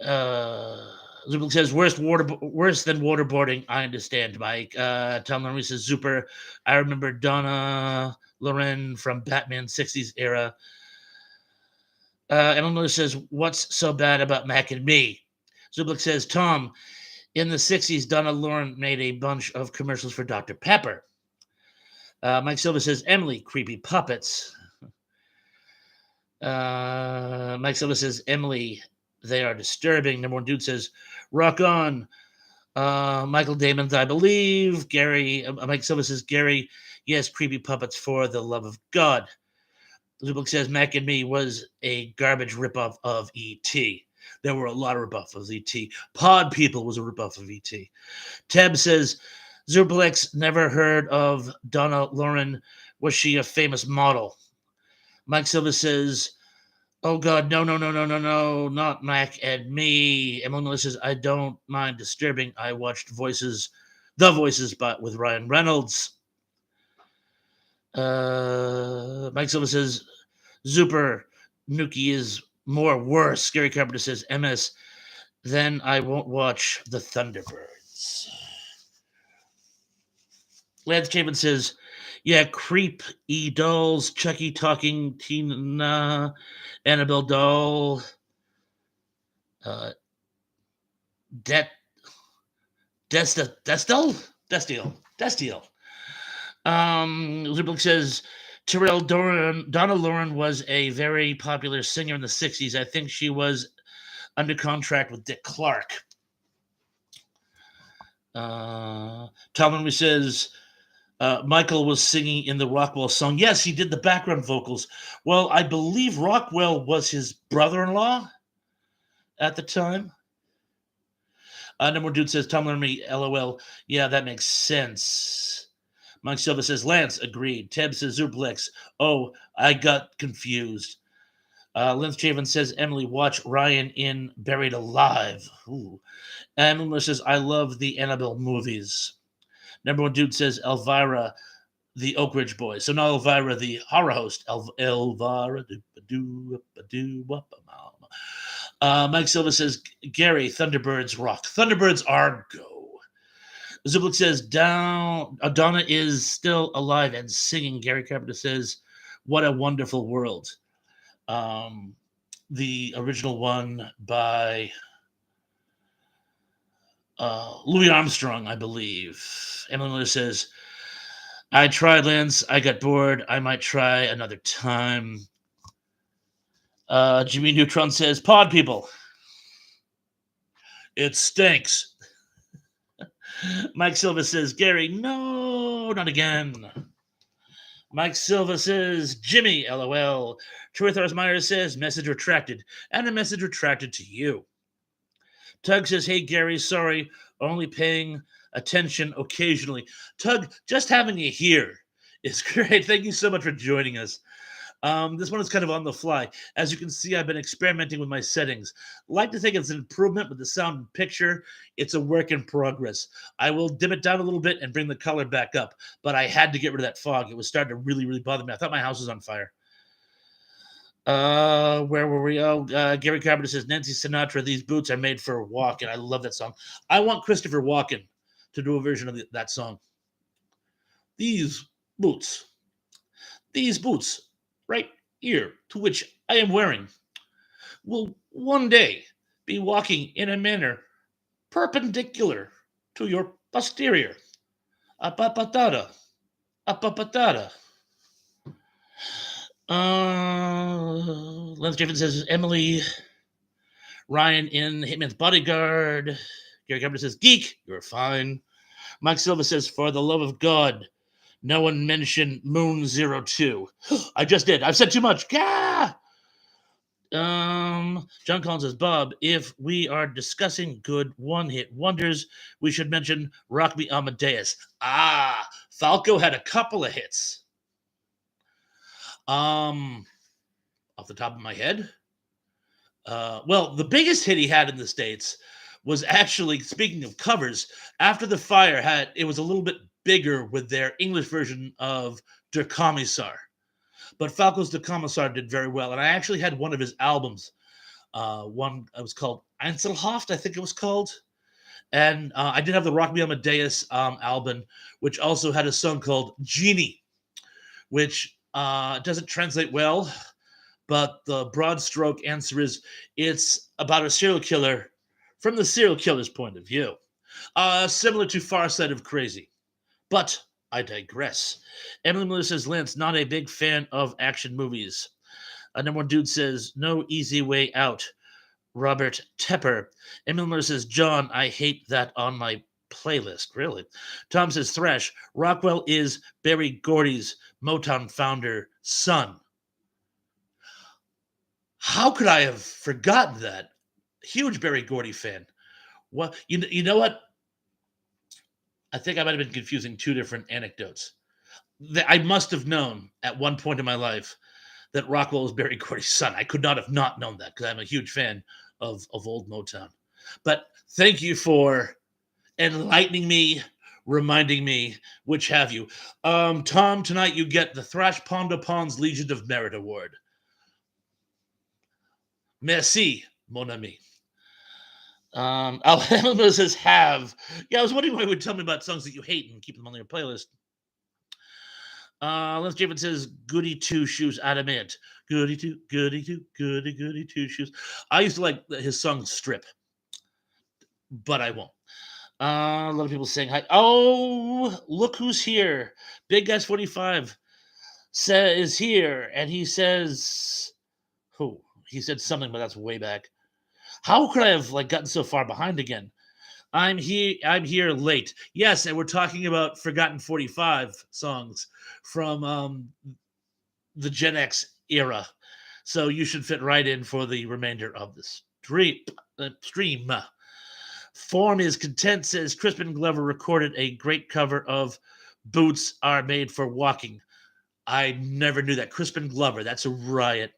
Zubik says worse than waterboarding. I understand, Mike. Tom Lenny says super. I remember Donna Loren from Batman 60s era. Emily says, what's so bad about Mac and Me? Zublik says, Tom, in the 60s, Donna Loren made a bunch of commercials for Dr. Pepper. Mike Silva says, Emily, creepy puppets. Mike Silva says, Emily, they are disturbing. Number one dude says, rock on. Michael Damon's, I believe. Gary, Mike Silva says, Gary, yes, creepy puppets for the love of God. Zubik says Mac and Me was a garbage ripoff of E.T. There were a lot of ripoffs of E.T. Pod People was a ripoff of E.T. Teb says Zublik never heard of Donna Loren. Was she a famous model? Mike Silva says, oh God, no, not Mac and Me. Emily says, I don't mind disturbing. I watched The Voices, but with Ryan Reynolds. Mike Silva says, Zuper, Nuki is more worse. Scary Carpenter says, MS, then I won't watch The Thunderbirds. Lance Chapin says, yeah, Creep, E-Dolls, Chucky Talking, Tina, Annabelle Doll, Destil. Zublik says, Donna Loren was a very popular singer in the 60s. I think she was under contract with Dick Clark. Tom Henry says, Michael was singing in the Rockwell song. Yes, he did the background vocals. Well, I believe Rockwell was his brother-in-law at the time. Number one dude says, Tom Henry, LOL. Yeah, that makes sense. Mike Silva says, Lance, agreed. Teb says, Zublex. Oh, I got confused. Lance Chavin says, Emily, watch Ryan in Buried Alive. Ooh. Emily says, I love the Annabelle movies. Number one dude says, Elvira, the Oak Ridge Boys. So not Elvira, the horror host. Elvira. Mike Silva says, Gary, Thunderbirds rock. Thunderbirds are go. Zublik says, down, Donna is still alive and singing. Gary Carpenter says, what a wonderful world. Um, the original one by Louis Armstrong, I believe. Emily Miller says, I tried, Lance. I got bored. I might try another time. Jimmy Neutron says, pod people. It stinks. Mike Silva says, Gary, no, not again. Mike Silva says, Jimmy, LOL. Troy Thorsmeyer says, message retracted. And a message retracted to you. Tug says, hey, Gary, sorry, only paying attention occasionally. Tug, just having you here is great. Thank you so much for joining us. This one is kind of on the fly. As you can see, I've been experimenting with my settings. Like to think it's an improvement with the sound and picture. It's a work in progress. I will dim it down a little bit and bring the color back up, but I had to get rid of that fog. It was starting to really, really bother me. I thought my house was on fire. Where were we? Oh, Gary Carpenter says, Nancy Sinatra, these boots are made for walking. I love that song. I want Christopher Walken to do a version of that song. These boots right here, to which I am wearing, will one day be walking in a manner perpendicular to your posterior. Apapatada. Apapatada. Lance Griffin says, Emily Ryan in Hitman's Bodyguard. Gary Carpenter says, geek, you're fine. Mike Silva says, for the love of God, no one mentioned Moon 02. I just did. I've said too much. Gah! John Collins says, Bob, if we are discussing good one-hit wonders, we should mention Rock Me Amadeus. Falco had a couple of hits. Off the top of my head, well, the biggest hit he had in the States was actually, speaking of covers, After the Fire it was a little bit bigger with their English version of Der Kommissar. But Falco's Der Kommissar did very well. And I actually had one of his albums. One, it was called Einzelhaft, I think it was called. And I did have the Rock Me Amadeus album, which also had a song called Genie, which doesn't translate well. But the broad stroke answer is it's about a serial killer from the serial killer's point of view. Similar to Far Side of Crazy. But I digress. Emily Miller says, Lance, not a big fan of action movies. Number one dude says, no easy way out. Robert Tepper. Emily Miller says, John, I hate that on my playlist. Really? Tom says, Thrash. Rockwell is Berry Gordy's Motown founder son. How could I have forgotten that? Huge Berry Gordy fan. Well, you know what? I think I might have been confusing two different anecdotes. I must have known at one point in my life that Rockwell was Berry Gordy's son. I could not have not known that because I'm a huge fan of old Motown. But thank you for enlightening me, reminding me, which have you. Tom, tonight you get the Thrash Ponda Pond's Legion of Merit Award. Merci, mon ami. Alabama says have. Yeah, I was wondering why you would tell me about songs that you hate and keep them on your playlist. Lance Javen says goody two shoes adamant. Goody two shoes. I used to like his song Strip, but I won't. A lot of people saying hi. Oh, look who's here. Big Guys 45 is here, and he says, who? He said something, but that's way back. How could I have gotten so far behind again? I'm here late. Yes, and we're talking about Forgotten 45 songs from the Gen X era. So you should fit right in for the remainder of the stream. Form is Content says Crispin Glover recorded a great cover of Boots Are Made for Walking. I never knew that. Crispin Glover, that's a riot.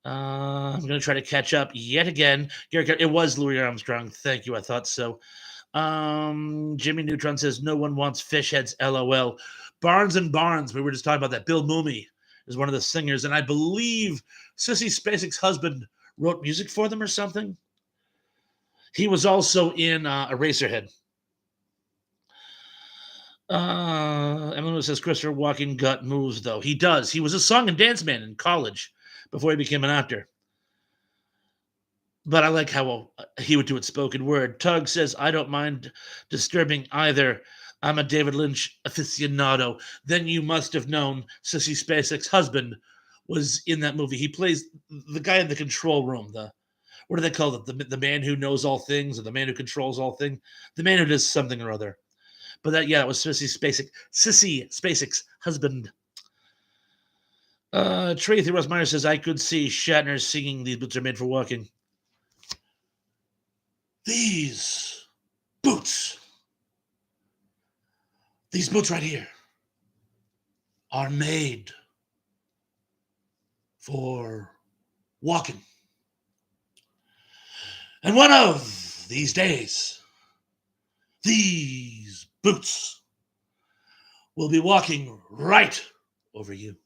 I'm going to try to catch up yet again. It was Louis Armstrong. Thank you. I thought so. Jimmy Neutron says, no one wants fish heads, LOL. Barnes and Barnes, we were just talking about that. Bill Mooney is one of the singers, and I believe Sissy Spacek's husband wrote music for them or something. He was also in Eraserhead. Emily says Christopher Walken got moves, though. He does. He was a song and dance man in college before he became an actor. But I like how he would do it spoken word. Tug says, I don't mind disturbing either. I'm a David Lynch aficionado. Then you must have known Sissy Spacek's husband was in that movie. He plays the guy in the control room. What do they call it? The man who knows all things, or the man who controls all things? The man who does something or other. But that was Sissy Spacek's husband. Tracy Rossmeyer says, I could see Shatner singing These Boots Are Made for Walking. These boots right here are made for walking. And one of these days, these boots will be walking right over you.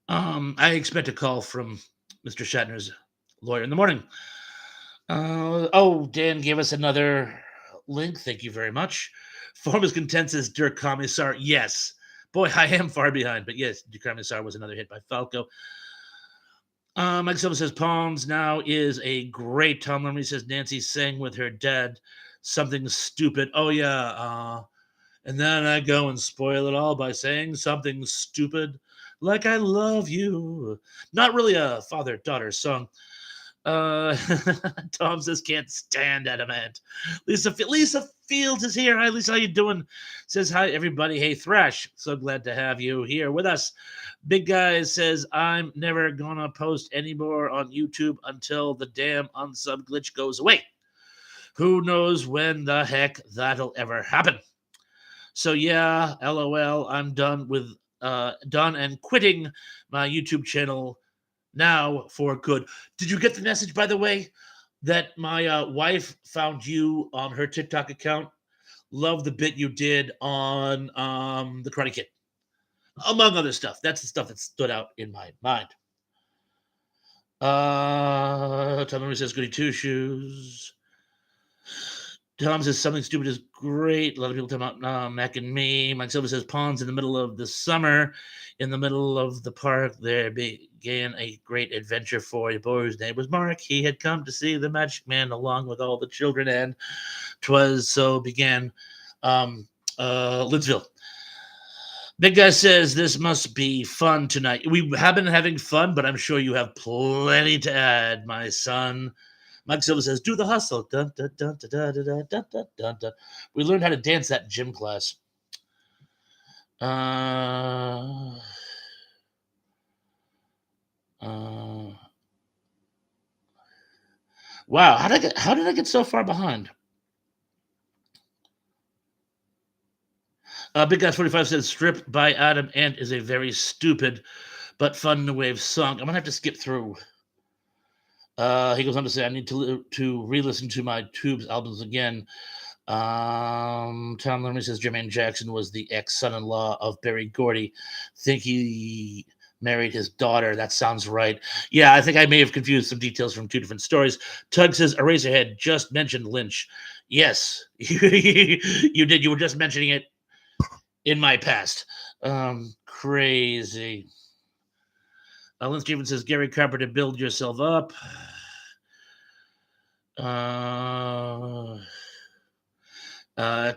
I expect a call from Mr. Shatner's lawyer in the morning. Dan gave us another link. Thank you very much. Form Content says Dirk Commissar. Yes. Boy, I am far behind, but yes, Dirk Commissar was another hit by Falco. Mike Silva says Palms now is a great. Tom Lemley says Nancy sang with her dad something stupid. Oh, yeah. And then I go and spoil it all by saying something stupid like I love you. Not really a father-daughter song. Tom says can't stand Adamant. Lisa Fields is here. Hi, Lisa. How you doing? Says hi, everybody. Hey, Thrash. So glad to have you here with us. Big Guy says I'm never gonna post anymore on YouTube until the damn unsub glitch goes away. Who knows when the heck that'll ever happen? So yeah, LOL. I'm done and quitting my YouTube channel now for good. Did you get the message, by the way, that my wife found you on her TikTok account? Love the bit you did on the Karate Kid, among other stuff. That's the stuff that stood out in my mind. Tom says goody two shoes. Tom says something stupid is great. A lot of people talk about Mac and me. Mike Silva says ponds in the middle of the summer. In the middle of the park, there began a great adventure for a boy whose name was Mark. He had come to see the Magic Man along with all the children, and 'twas so began Lidsville. Big Guy says this must be fun tonight. We have been having fun, but I'm sure you have plenty to add, my son. Mike Silva says, do the hustle. Dun, dun, dun, dun, dun, dun, dun, dun, dun, dun. We learned how to dance that in gym class. Wow, how did I get so far behind? Big Guy 45 says Stripped by Adam Ant is a very stupid but fun new wave song. I'm gonna have to skip through. He goes on to say, I need to re-listen to my Tubes albums again. Tom Lerman says Jermaine Jackson was the ex-son-in-law of Berry Gordy. Think he married his daughter. That sounds right. Yeah, I think I may have confused some details from two different stories. Tug says Eraserhead just mentioned Lynch. Yes, you did. You were just mentioning it in my past. Crazy. Lynn Stevens says Gary Carpenter, build yourself up.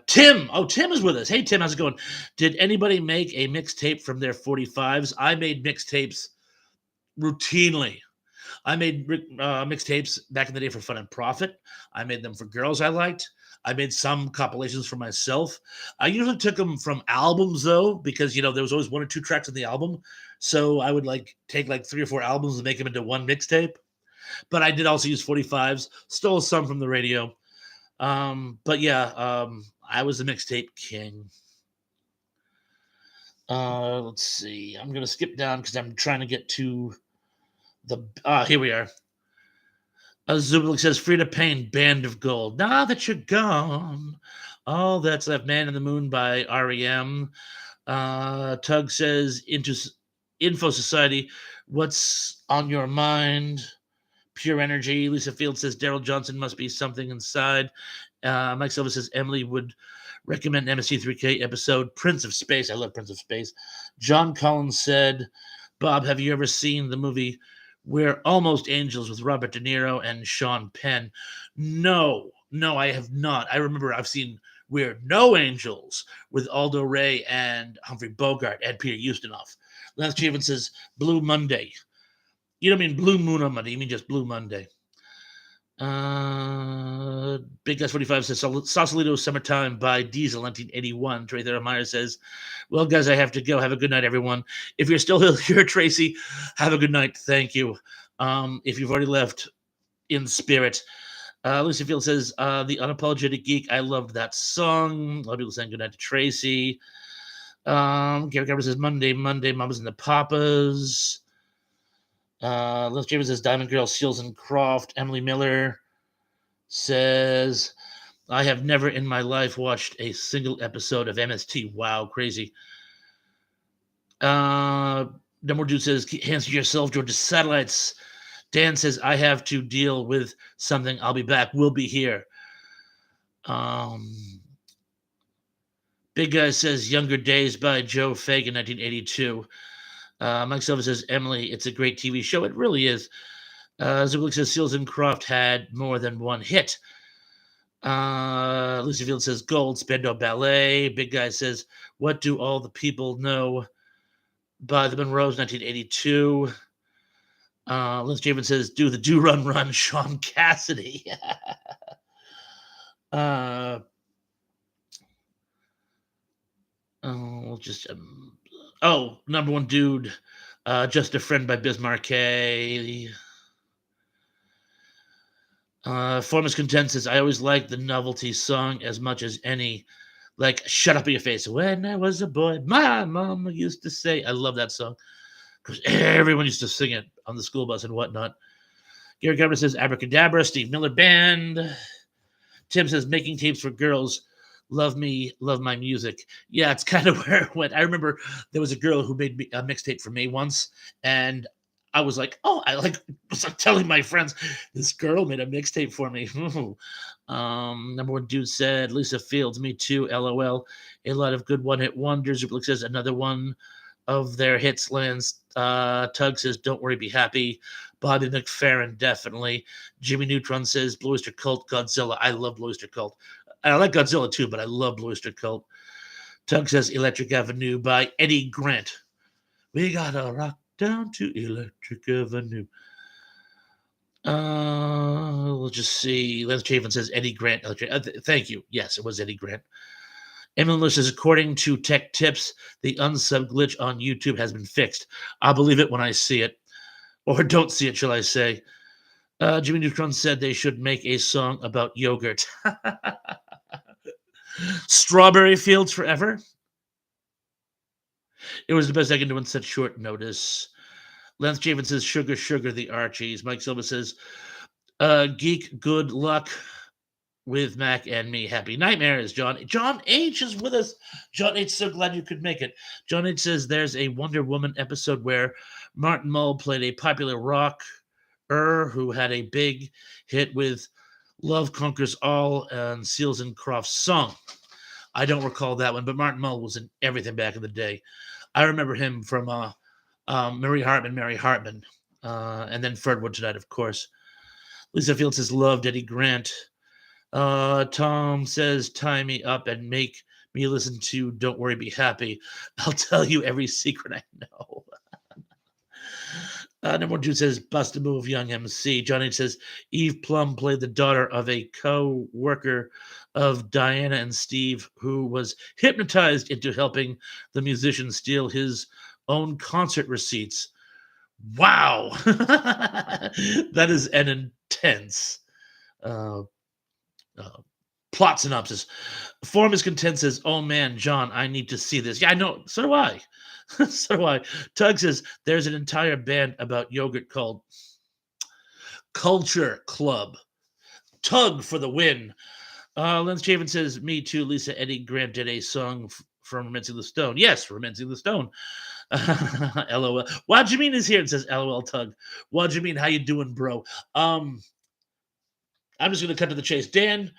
Tim. Oh, Tim is with us. Hey, Tim, how's it going? Did anybody make a mixtape from their 45s? I made mixtapes routinely. I made mixtapes back in the day for fun and profit. I made them for girls I liked. I made some compilations for myself. I usually took them from albums, though, because, there was always one or two tracks in the album. So I would take 3 or 4 albums and make them into one mixtape. But I did also use 45s, stole some from the radio. But yeah, I was the mixtape king. Let's see. I'm going to skip down because I'm trying to get to here we are. Zublik says, Frida Payne, Band of Gold. Now that you're gone, all that's left, Man in the Moon by R.E.M. Tug says, Info Society, what's on your mind? Pure Energy. Lisa Field says, Daryl Johnson must be something inside. Mike Silva says, Emily would Recommend MST3K episode Prince of Space. I love Prince of Space. John Collins said, Bob, have you ever seen the movie We're Almost Angels with Robert De Niro and Sean Penn? No, I have not. I remember I've seen We're No Angels with Aldo Ray and Humphrey Bogart and Peter Ustinov. Lance Chavin says Blue Monday. You don't mean Blue Moon on Monday, you mean just Blue Monday. Big Guys 45 says Sausalito Summertime by Diesel 1981. Trey Meyer says, well, guys, I have to go. Have a good night, everyone. If you're still here, Tracy, have a good night. Thank you. If you've already left, in spirit. Lucy Field says, The Unapologetic Geek. I loved that song. A lot of people saying good night to Tracy. Gary Garber says, Monday, Mamas and the Papas. Les James says Diamond Girl, Seals and Croft. Emily Miller says, I have never in my life watched a single episode of MST. Wow, crazy. Number Dude says, answer yourself, Georgia Satellites. Dan says, I have to deal with something. I'll be back. We'll be here. Big Guy says, Younger Days by Joe Fagan, 1982. Mike Silva says, Emily, it's a great TV show. It really is. Zulik says, Seals and Croft had more than one hit. Lucy Field says, Gold, Spandau Ballet. Big Guy says, what do all the people know by the Monroes, 1982. Liz Javen says, do the Do Run Run, Sean Cassidy. Number One Dude, Just a Friend by Biz Marquet. Formus Content says, I always liked the novelty song as much as any. Like, shut up in your face. When I was a boy, my mama used to say, I love that song because everyone used to sing it on the school bus and whatnot. Gary Garber says, Abracadabra. Steve Miller Band. Tim says, making tapes for girls. Love me, love my music. Yeah, it's kind of where it went. I remember there was a girl who made me a mixtape for me once, and I was like, I was telling my friends, this girl made a mixtape for me. Number One Dude said, Lisa Fields, me too, LOL. A lot of good one-hit wonders. Rublik says, another one of their hits lands. Tug says, don't worry, be happy. Bobby McFerrin, definitely. Jimmy Neutron says, Blue Oyster Cult, Godzilla. I love Blue Oyster Cult. I like Godzilla too, but I love Blue Oyster Cult. Tug says, Electric Avenue by Eddie Grant. We gotta rock down to Electric Avenue. We'll just see. Lance Chafin says Eddie Grant. Thank you. Yes, it was Eddie Grant. Emily Lewis says, according to Tech Tips, the unsub glitch on YouTube has been fixed. I'll believe it when I see it. Or don't see it, shall I say. Jimmy Neutron said they should make a song about yogurt. Strawberry Fields Forever. It was the best I can do in such short notice. Lance Javen says, Sugar, Sugar, the Archies. Mike Silva says, Geek, good luck with Mac and me. Happy nightmares, John. John H. is with us. John H., so glad you could make it. John H. says there's a Wonder Woman episode where Martin Mull played a popular rocker who had a big hit with Love Conquers All and Seals and Crofts' song. I don't recall that one, but Martin Mull was in everything back in the day. I remember him from Mary Hartman, and then Ferdwood Tonight, of course. Lisa Field says, loved Eddie Grant. Tom says, tie me up and make me listen to Don't Worry, Be Happy. I'll tell you every secret I know. Number One Dude says, bust a move, Young MC. Johnny says, Eve Plum played the daughter of a co-worker of Diana and Steve, who was hypnotized into helping the musician steal his own concert receipts. Wow. That is an intense plot synopsis. Form is content says, oh man, John, I need to see this. Yeah, I know. So do I. So do I. Tug says, there's an entire band about yogurt called Culture Club. Tug for the win. Lance Chavin says, me too, Lisa. Eddie Grant did a song from Romancing the Stone. Yes, Romancing the Stone. LOL. Wajimeen is here and says, LOL, Tug. Wajimeen, how you doing, bro? I'm just going to cut to the chase. Dan,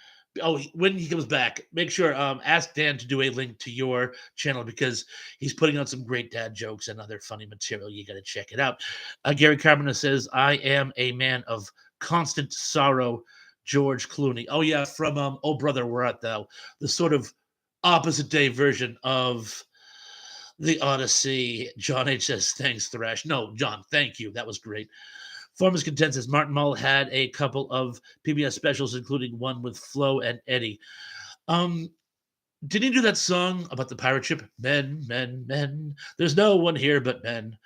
when he comes back, make sure ask Dan to do a link to your channel because he's putting out some great dad jokes and other funny material. You got to check it out. Gary Carpenter says, "I am a man of constant sorrow." George Clooney. Oh yeah, from Oh Brother, Where Art Thou? The sort of opposite day version of the Odyssey. John H says, "Thanks, Thrash." No, John, thank you. That was great. Farmers Content says Martin Mull had a couple of PBS specials, including one with Flo and Eddie. Did he do that song about the pirate ship? Men, men, men. There's no one here but men.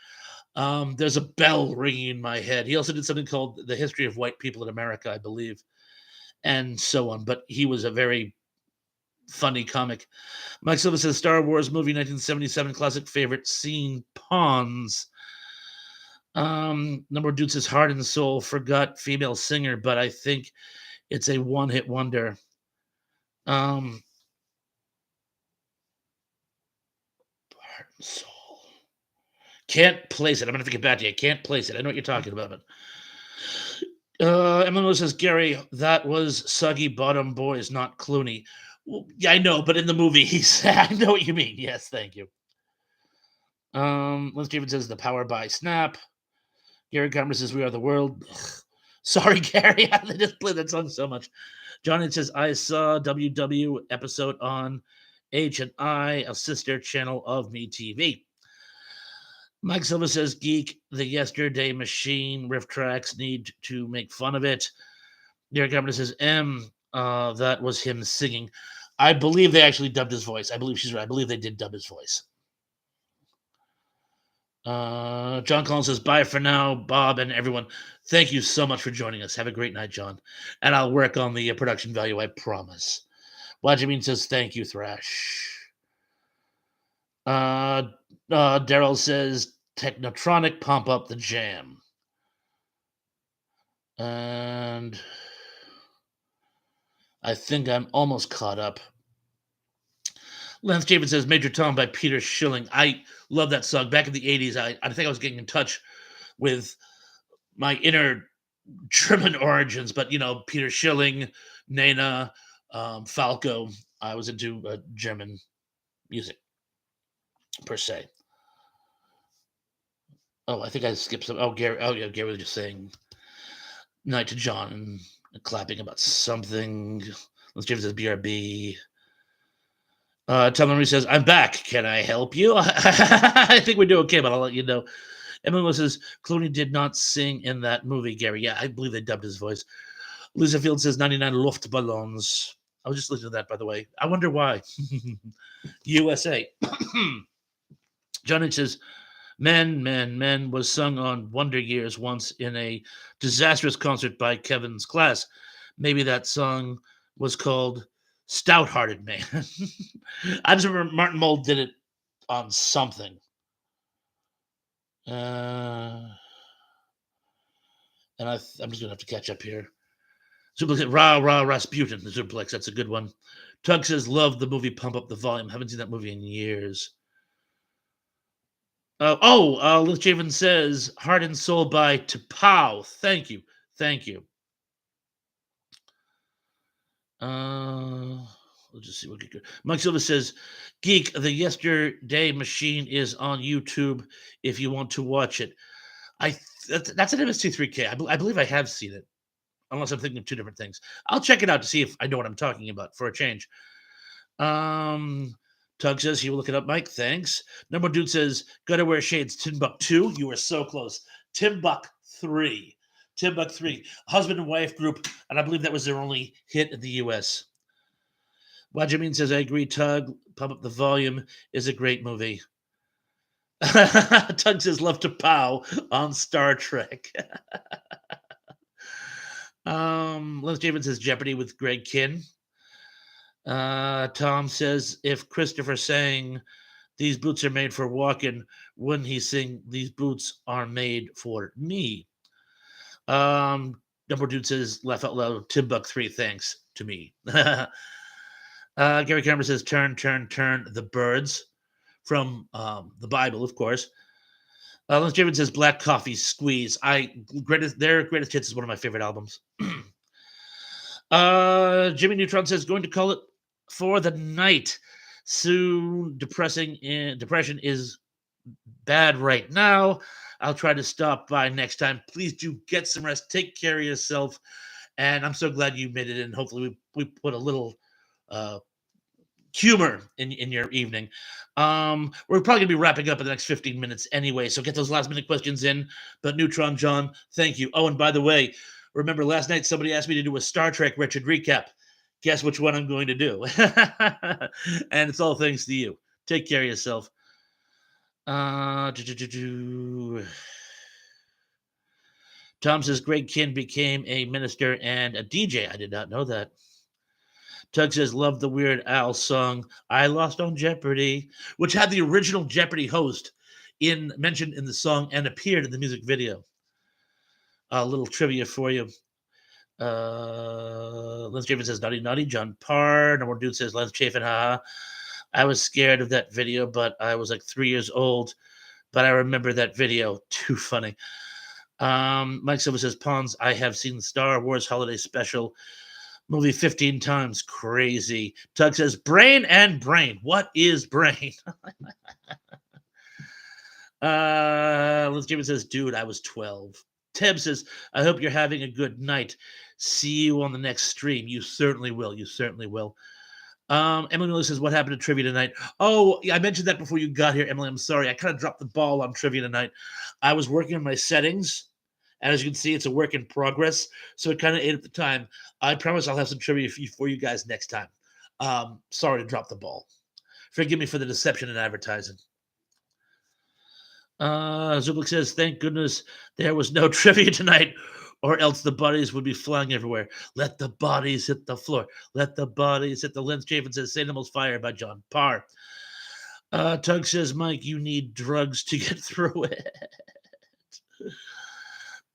There's a bell ringing in my head. He also did something called The History of White People in America, I believe, and so on. But he was a very funny comic. Mike Silva says Star Wars movie 1977 classic favorite scene pawns. Number of dudes says Heart and Soul, forgot female singer, but I think it's a one-hit wonder. Heart and Soul. Can't place it. I'm gonna have to get back to you. I can't place it. I know what you're talking about. Emily says, Gary, that was Soggy Bottom Boys, not Clooney. Well, yeah, I know, but in the movie, I know what you mean. Yes, thank you. Liz Steven says, The Power by Snap. Gary Carmer says, We Are the World. Ugh. Sorry, Gary. I just played that song so much. Johnny says, I saw WW episode on H&I, a sister channel of MeTV. Mike Silva says, Geek, the Yesterday Machine riff tracks need to make fun of it. Gary Carmer says, that was him singing. I believe they actually dubbed his voice. I believe she's right. I believe they did dub his voice. John Collins says, bye for now, Bob and everyone. Thank you so much for joining us. Have a great night, John. And I'll work on the production value, I promise. Wajimeen says, thank you, Thrash. Daryl says, Technotronic, pump up the jam. And I think I'm almost caught up. Lance Javen says Major Tom by Peter Schilling. I love that song. Back in the 80s, I think I was getting in touch with my inner German origins, but, Peter Schilling, Nena, Falco. I was into German music, per se. Oh, I think I skipped some. Oh, Gary. Oh, yeah, Gary was just saying night to John and clapping about something. Lance Javen says BRB. Tom Henry says, I'm back. Can I help you? I think we do okay, but I'll let you know. Emily says, Clooney did not sing in that movie, Gary. Yeah, I believe they dubbed his voice. Lisa Field says 99 Luftballons. I was just listening to that, by the way. I wonder why. USA. John H says, Men, Men, Men was sung on Wonder Years once in a disastrous concert by Kevin's class. Maybe that song was called Stout-Hearted Man. I just remember Martin Mull did it on something. And I'm just going to have to catch up here. Zuplex, Rah, Rah, Rasputin, the Zuplex, that's a good one. Tug says, love the movie Pump Up the Volume. Haven't seen that movie in years. Liz Javen says, Heart and Soul by T'Pau. Thank you. Thank you. We'll just see what we get. Mike Silva says, Geek, the Yesterday Machine is on YouTube if you want to watch it. That's an MST3K. I believe I have seen it, unless I'm thinking of two different things. I'll check it out to see if I know what I'm talking about for a change. Tug says he will look it up, Mike. Thanks. Number dude says, gotta wear shades. Timbuk 2. You were so close. Timbuk 3. Timbuk 3. Husband and wife group, and I believe that was their only hit in the US. Wajamin says, I agree, Tug. Pump Up the Volume is a great movie. Tug says, love to pow on Star Trek. Lance Javen says, Jeopardy with Greg Kinn. Tom says, if Christopher sang these boots are made for walking, wouldn't he sing these boots are made for me? Number dude says, laugh out loud, Timbuk 3, thanks to me. Gary Cameron says, turn, turn, turn the birds from the Bible, of course. Lance Javen says, Black Coffee Squeeze. Their Greatest Hits is one of my favorite albums. Jimmy Neutron says going to call it for the night. Soon, depression is bad right now. I'll try to stop by next time. Please do get some rest. Take care of yourself. And I'm so glad you made it in. Hopefully, we put a little uh, humor in your evening. We're probably gonna be wrapping up in the next 15 minutes anyway, so get those last minute questions in. But Neutron John, thank you. Oh, and by the way, remember last night somebody asked me to do a Star Trek Richard recap. Guess which one I'm going to do? And it's all thanks to you. Take care of yourself. Tom says Greg Kinn became a minister and a DJ. I did not know that. Tug says, love the Weird Al song, I Lost on Jeopardy, which had the original Jeopardy host mentioned in the song and appeared in the music video. A little trivia for you. Lance Chafin says, naughty, naughty. John Parr. Number one dude says, Lance Chafin, haha. I was scared of that video, but I was like 3 years old. But I remember that video. Too funny. Mike Silva says, Pawns, I have seen Star Wars Holiday Special movie 15 times. Crazy. Tug says, brain and brain. What is brain? Liz James says, dude, I was 12. Teb says, I hope you're having a good night. See you on the next stream. You certainly will. You certainly will. Emily Miller says, what happened to trivia tonight? Oh, yeah, I mentioned that before you got here, Emily. I'm sorry. I kind of dropped the ball on trivia tonight. I was working on my settings. And as you can see, it's a work in progress. So it kind of ate up the time. I promise I'll have some trivia for you guys next time. Sorry to drop the ball. Forgive me for the deception in advertising. Zublik says, thank goodness there was no trivia tonight, or else the bodies would be flying everywhere. Let the bodies hit the floor. Let the bodies hit the lens. Chafin says, St. Elmo's Fire by John Parr. Tug says, Mike, you need drugs to get through it.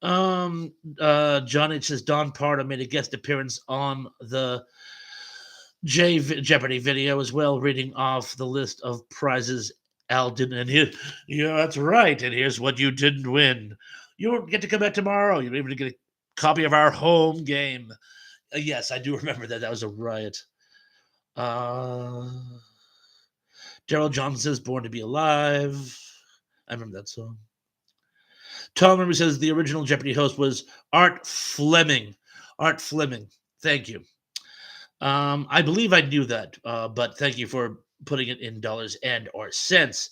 John H says Don Pardo made a guest appearance on the Jeopardy video as well, reading off the list of prizes Al didn't. And here, yeah, that's right. And here's what you didn't win. You won't get to come back tomorrow. You're able to get a copy of our home game. Yes, I do remember that. That was a riot. Daryl Johnson says Born to Be Alive. I remember that song. Tom Remember says the original Jeopardy host was Art Fleming. Art Fleming. Thank you. I believe I knew that, but thank you for putting it in dollars and or cents.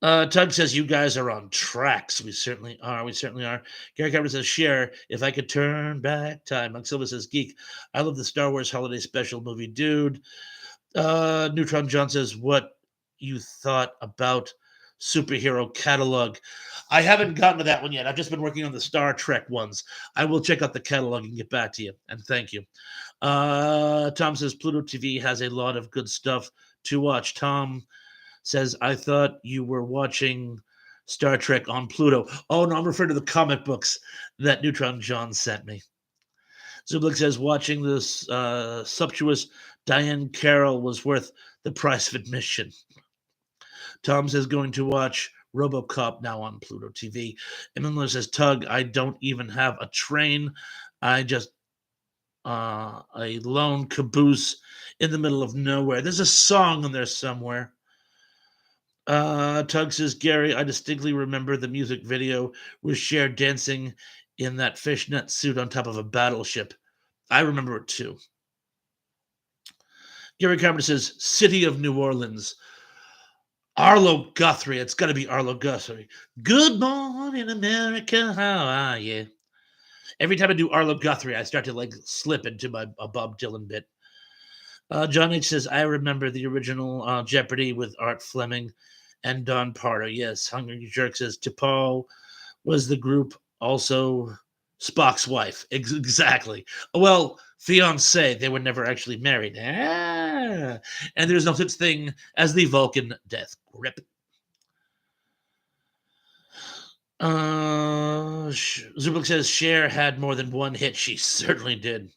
Tug says you guys are on tracks. We certainly are. We certainly are. Gary Carver says share. If I could turn back time. Mike Silva says geek. I love the Star Wars Holiday Special movie, dude. Neutron John says what you thought about superhero catalog. I haven't gotten to that one yet. I've just been working on the Star Trek ones. I will check out the catalog and get back to you. And thank you. Tom says Pluto TV has a lot of good stuff to watch. Tom says, I thought you were watching Star Trek on Pluto. Oh, no, I'm referring to the comic books that Neutron John sent me. Zublik says, watching this sumptuous Diane Carroll was worth the price of admission. Tom says, going to watch RoboCop now on Pluto TV. And then says, Tug, I don't even have a train. I just a lone caboose in the middle of nowhere. There's a song in there somewhere. Tug says, Gary, I distinctly remember the music video with Cher dancing in that fishnet suit on top of a battleship. I remember it too. Gary Carpenter says, City of New Orleans. Arlo Guthrie. It's got to be Arlo Guthrie. Good morning, America. How are you? Every time I do Arlo Guthrie, I start to like slip into a Bob Dylan bit. John H says, I remember the original Jeopardy with Art Fleming and Don Pardo. Yes, Hungry Jerk says, T'Pol was the group also Spock's wife. Exactly. Well, fiance, they were never actually married. And there's no such thing as the Vulcan death grip. Zublik says Cher had more than one hit. She certainly did.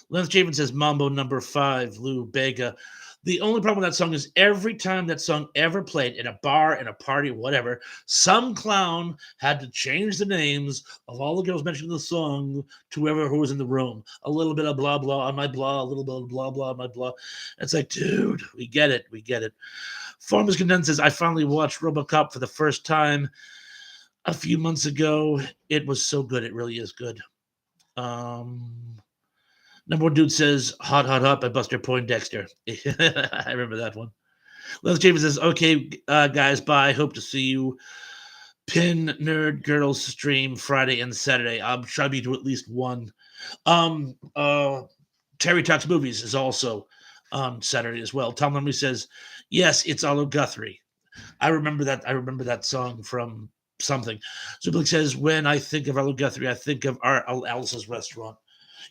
Lance Javen says Mambo number 5, Lou Bega. The only problem with that song is every time that song ever played in a bar, in a party, whatever, some clown had to change the names of all the girls mentioned in the song to whoever who was in the room. A little bit of blah blah on my blah, a little bit of blah blah on my blah. It's like, dude, we get it, we get it. Farmers Condensed says, I finally watched RoboCop for the first time a few months ago. It was so good. It really is good. Number one dude says, hot, hot, hot by Buster Poindexter. I remember that one. Les James says, okay, guys, bye. Hope to see you. Pin Nerd Girls stream Friday and Saturday. I'm trying to be to at least one. Um, uh, Terry Talks Movies is also on Saturday as well. Tom Lumley says, yes, it's Arlo Guthrie. I remember that. I remember that song from something. Zublik says, when I think of Arlo Guthrie, I think of Alice's restaurant.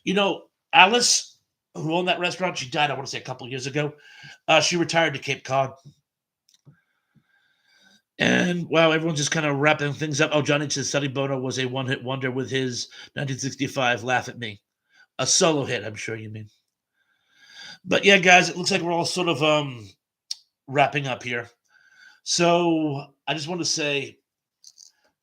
You know, Alice, who owned that restaurant, she died, I want to say, a couple of years ago. She retired to Cape Cod. And wow, everyone's just kind of wrapping things up. Oh, Johnny says Sonny Bono was a one-hit wonder with his 1965 Laugh at Me. A solo hit, I'm sure you mean. But yeah, guys, it looks like we're all sort of wrapping up here. So I just want to say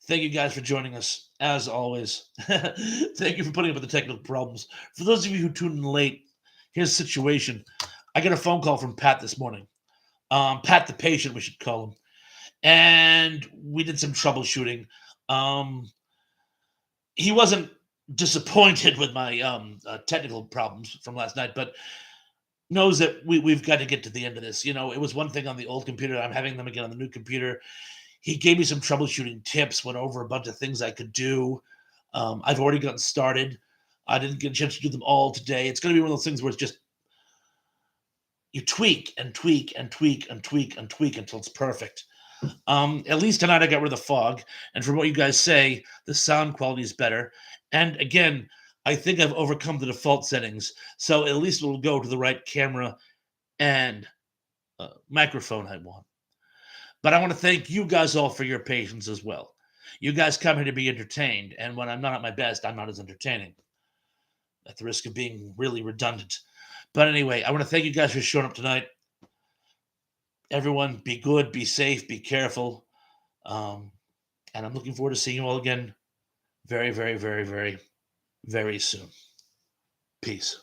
thank you guys for joining us, as always. Thank you for putting up with the technical problems. For those of you who tuned in late, here's the situation. I got a phone call from Pat this morning. Pat the patient, we should call him. And we did some troubleshooting. He wasn't disappointed with my technical problems from last night, but knows that we've got to get to the end of this. You know, it was one thing on the old computer. I'm having them again on the new computer. He gave me some troubleshooting tips, went over a bunch of things I could do. I've already gotten started. I didn't get a chance to do them all today. It's going to be one of those things where it's just you tweak and tweak and tweak and tweak and tweak until it's perfect. At least tonight I got rid of the fog, and from what you guys say, the sound quality is better. And again, I think I've overcome the default settings, so at least it'll go to the right camera and microphone I want. But I want to thank you guys all for your patience as well. You guys come here to be entertained, and when I'm not at my best, I'm not as entertaining, at the risk of being really redundant. But anyway, I want to thank you guys for showing up tonight. Everyone, be good, be safe, be careful. And I'm looking forward to seeing you all again very, very, very, very, very soon. Peace.